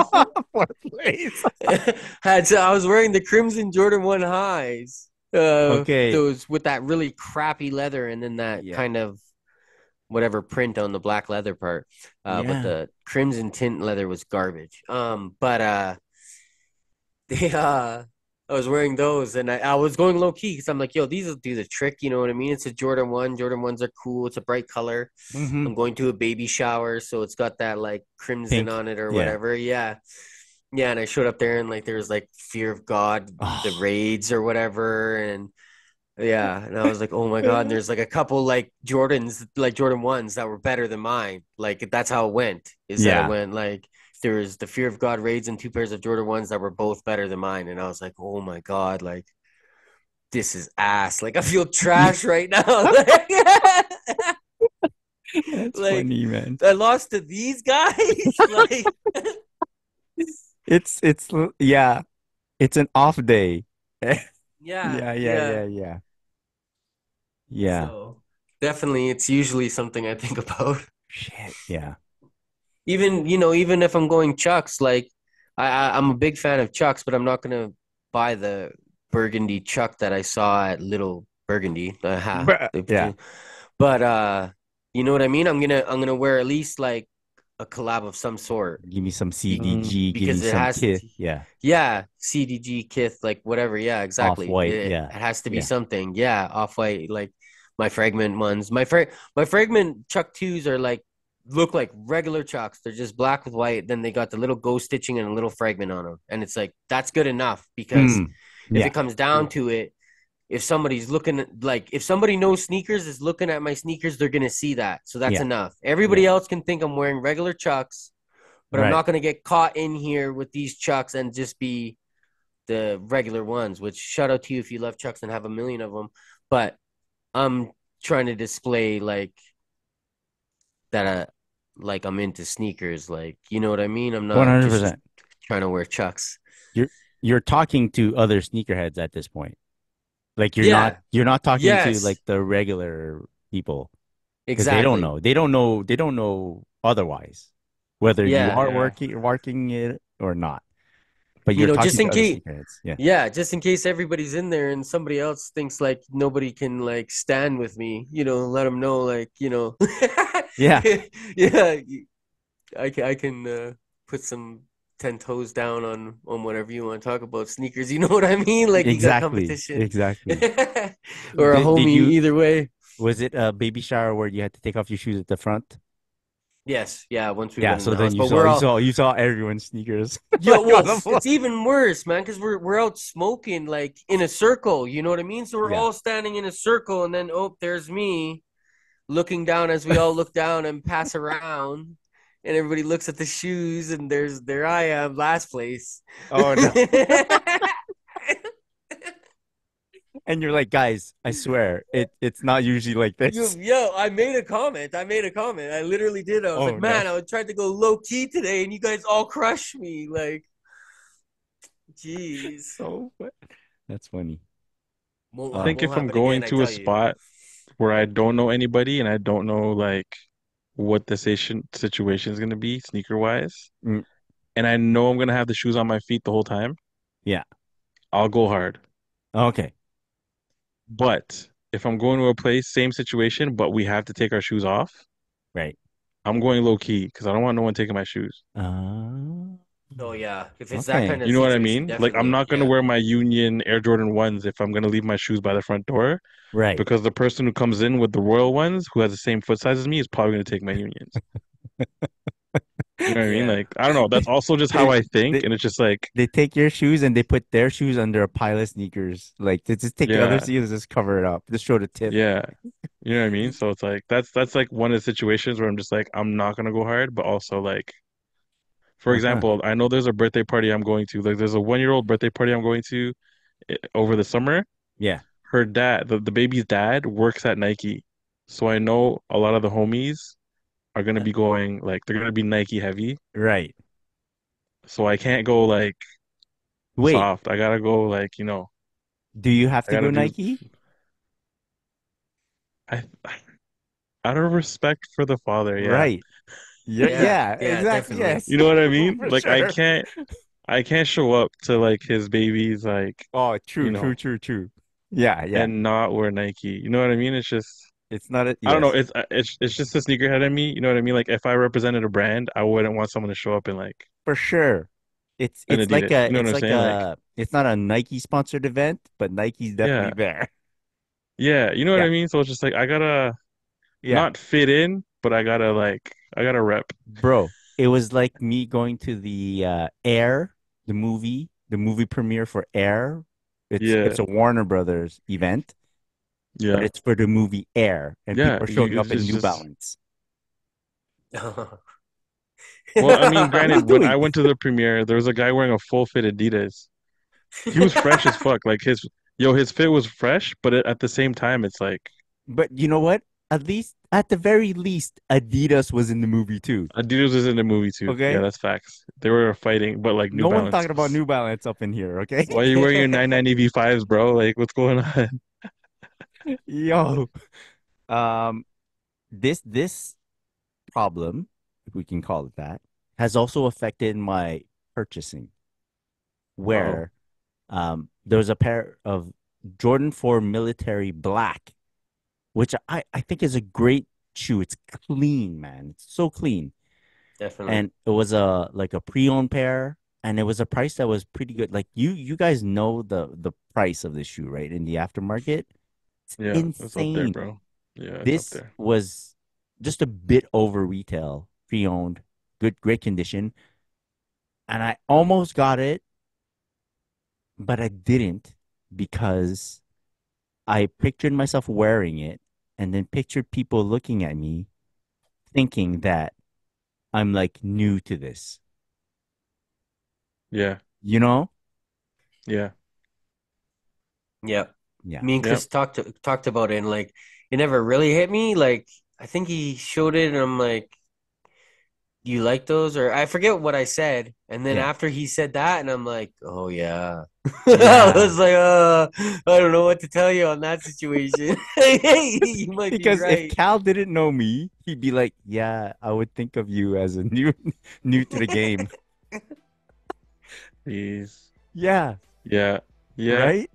fourth place. I was wearing the Crimson Jordan 1 highs, Okay. those with that really crappy leather, and then that Yeah. kind of whatever print on the black leather part. But Yeah. the crimson tint leather was garbage. But they I was wearing those and I was going low key because I'm like, yo, these will do the trick, you know what I mean? It's a Jordan 1. Jordan 1s are cool. It's a bright color. Mm-hmm. I'm going to a baby shower, so it's got that like crimson Pink. on it or Yeah. whatever. Yeah. Yeah, and I showed up there and like there was like Fear of God, the Oh. raids or whatever, and yeah, and I was like, oh my God, and there's like a couple like Jordans, like Jordan 1s that were better than mine. Like that's how it went, is that it Yeah. went like there was the Fear of God raids and two pairs of Jordan 1s that were both better than mine. And I was like, oh my God, like this is ass. Like I feel trash right now. That's Like funny, man. I lost to these guys. Like It's yeah. It's an off day. yeah, Yeah, yeah, yeah. yeah, yeah. Yeah. So definitely it's usually something I think about. Shit. Yeah. Even if I'm going Chucks, like I'm a big fan of Chucks, but I'm not gonna buy the burgundy Chuck that I saw at Little Burgundy. Bruh. Yeah. But you know what I mean? I'm gonna wear at least like a collab of some sort Give me some Mm. CDG. Give me because it some has Kith. to, Yeah. yeah, CDG, Kith, like whatever. Yeah, Off exactly. white. It Yeah. has to be Yeah. something. Yeah, off white, like my fragment ones. My fragment Chuck twos are like look like regular Chucks. They're just black with white. Then they got the little ghost stitching and a little fragment on them, and it's like that's good enough because Mm. if Yeah. it comes down to it, if somebody's looking at, like if somebody knows sneakers is looking at my sneakers, they're gonna see that. So that's Yeah. enough. Yeah. Everybody else can think I'm wearing regular Chucks, but I'm Right. not gonna get caught in here with these Chucks and just be the regular ones, which shout out to you if you love Chucks and have a million of them. But I'm trying to display that like I'm into sneakers, like you know what I mean? I'm not just 100%. trying to wear Chucks. You're you're talking to other sneakerheads at this point. Like Yeah. you're not talking to Yes. like the regular people because they don't Exactly. know. They don't know otherwise whether you Yeah. are Yeah. working it or not. But you're Just talking to in other case sneakerheads. Yeah. yeah, just in case everybody's in there and somebody else thinks like nobody can like stand with me, let them know like, Yeah. yeah, I can put some 10 toes down on whatever you want to talk about sneakers. You know what I mean? Like you got Exactly. competition Exactly. or a Did homie you either way. was it a baby shower where you had to take off your shoes at the front? Yes, yeah, once we Yeah, went in so the then house, but we're all you saw everyone's sneakers yo, like well, on the it's floor. it's even worse, man, because we're out smoking like in a circle, you know what I mean? So we're Yeah. all standing in a circle, and then oh, there's me. looking down as we all look down and pass around, and everybody looks at the shoes, and there I am, last place. Oh no. And you're like, guys, I swear, it's not usually like this. Yo, I made a comment. I literally did. I was Oh like, no. man, I tried to go low key today, and you guys all crushed me. Like, jeez. So that's funny. I think Won't if I'm happen again, going I to a tell you. spot where I don't know anybody and I don't know like what the situation is gonna be sneaker wise, Mm, and I know I'm gonna have the shoes on my feet the whole time, yeah. I'll go hard. Okay. But if I'm going to a place, same situation, but we have to take our shoes off, Right. I'm going low key because I don't want no one taking my shoes. Uh, Oh yeah, if it's that okay. kind of You know what I situation, mean? Like I'm definitely. not gonna Yeah. wear my Union Air Jordan ones if I'm gonna leave my shoes by the front door Right. because the person who comes in with the Royal ones who has the same foot size as me is probably gonna take my Unions. You know what I mean? Yeah. Like I don't know. That's also just how they, I think, they and it's just like they take your shoes and they put their shoes under a pile of sneakers. Like they just take the other yeah, shoes, just cover it up, just show the tip. yeah. You know what I mean? So it's like that's like one of the situations where I'm just like I'm not gonna go hard, but also like for Uh-huh. example, I know there's a birthday party I'm going to. Like there's a 1-year-old birthday party I'm going to over the summer. Yeah. Her dad, the baby's dad, works at Nike. So I know a lot of the homies are gonna be going like they're gonna be Nike heavy. Right. So I can't go like Wait, soft. I gotta go like, do you have I to gotta go do Nike? I out of respect for the father, yeah. Right. Yeah, Yeah. yeah, Yeah. exactly. Definitely. Yes. You know what I mean? For Like sure. I can't show up to like his baby's like, Oh, you true, true, know, true, true. Yeah, yeah. and not wear Nike. You know what I mean? It's just It's not a I don't know. yes. It's just a sneakerhead in me. You know what I mean? Like if I represented a brand, I wouldn't want someone to show up in like For sure. It's an it's like Adidas. a You know what it's I'm like saying? Like a it's not a Nike sponsored event, but Nike's definitely yeah, there. yeah. You know what Yeah. I mean? So it's just like I gotta Yeah. not fit in, but I gotta rep. Bro, it was like me going to the Air, the movie premiere for Air. It's Yeah, a Warner Brothers event, but yeah, it's for the movie Air, and yeah. people are showing up It's in New just Balance. well, I mean, What are you granted, when I doing? went to the premiere, there was a guy wearing a full fit Adidas. He was fresh as fuck. Like his fit was fresh, but at the same time, it's like But you know what? At the very least, Adidas was in the movie too. Adidas was in the movie too. Yeah, Okay? that's facts. They were fighting, but like New No one Balance. talking about New Balance up in here, okay? Why are you wearing your 990 V5s, bro? Like, what's going on? Yo. Um, this problem, if we can call it that, has also affected my purchasing, Oh, where there was a pair of Jordan 4 Military Black, which I think is a great shoe. It's clean, man. It's so clean. Definitely. And it was a like a pre-owned pair, and it was a price that was pretty good. Like you guys know the price of this shoe, right? In the aftermarket. It's yeah, it's up there, insane. bro. Yeah, it's up This there. was just a bit over retail, pre-owned, great condition. And I almost got it, but I didn't because I pictured myself wearing it and then pictured people looking at me thinking that I'm like new to this. Yeah, You know? Yeah. yeah, Yeah. Me and yeah, Chris talked about it, and like it never really hit me. Like I think he showed it, and I'm like, "Do you like those?" Or I forget what I said. And then Yeah. after he said that, and I'm like, "Oh yeah." I Yeah. was like, I don't know what to tell you on that situation. You might be Because if right. Cal didn't know me, he'd be like, "Yeah, I would think of you as a new to the game." please. Yeah, Yeah, yeah, right?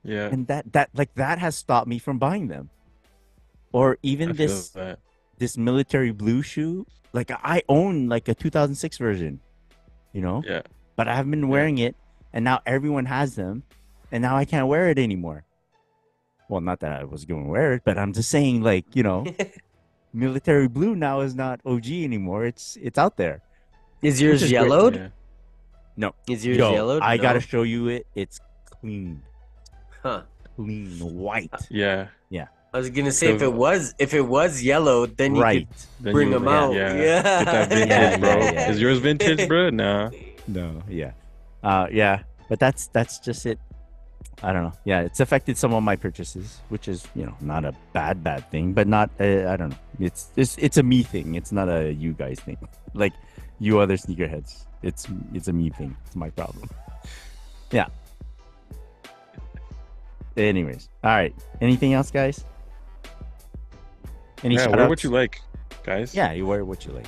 yeah. And that has stopped me from buying them. Or I even feel this that. this military blue shoe. Like I own like a 2006 version, you know, Yeah, but I haven't been yeah. wearing it, and now everyone has them, and now I can't wear it anymore. Well, not that I was going to wear it, but I'm just saying, like, military blue now is not OG anymore. It's out there, Is which yours is great. yellowed? Yeah. No, Is yours yo, yellowed? I gotta No. show you it. It's clean, Huh. clean white. Yeah. Yeah, I was gonna say Because if it was yellow, then you Right. then bring you them would- out. Yeah. Yeah. Get that vintage, Yeah, bro. yeah, yeah. Is yours vintage, bro? Nah. No, yeah. Yeah. But that's just it. I don't know. Yeah, it's affected some of my purchases, which is, not a bad thing, but not I don't know. It's a me thing. It's not a you guys thing. Like you other sneakerheads. It's a me thing. It's my problem. Yeah. Anyways, all right. Anything else, guys? Any Yeah, shout wear outs? what you like, guys. Yeah, you wear what you like.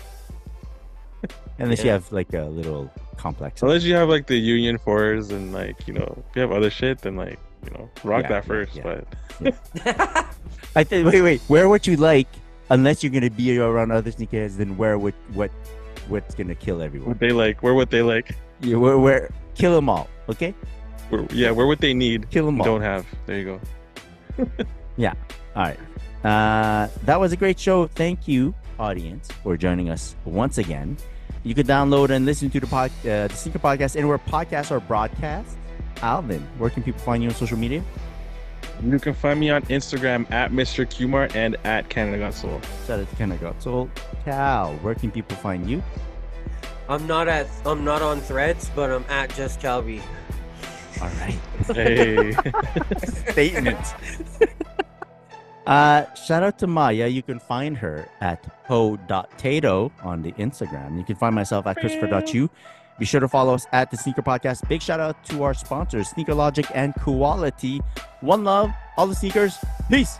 Unless you have like a little complex. Unless you have like the Union 4s and like, if you have other shit, then like, rock Yeah, that yeah, first. yeah. But I think. Wait. Wear what you like. Unless you're gonna be around other sneakerheads, then wear what's gonna kill everyone. what they like, wear what they like. You wear kill them all. Okay. Wear what they need. Kill them all. Don't have. There you go. All right. That was a great show. Thank you, audience, for joining us once again. You can download and listen to the Sneaker Podcast anywhere podcasts are broadcast. Alvin, where can people find you on social media? You can find me on Instagram at Mr. Qmart and at Canada Got Soul. Shout out to Canada Got Soul. Cal, where can people find you? I'm not on Threads, but I'm at Just Calby. All right. Hey. Statements. Shout out to Maya. You can find her at ho.tato on the Instagram. You can find myself at christopher.chu. Be sure to follow us at the Sneaker Podcast. Big shout out to our sponsors, Sneaker Logic and Quality. One love, all the sneakers. Peace.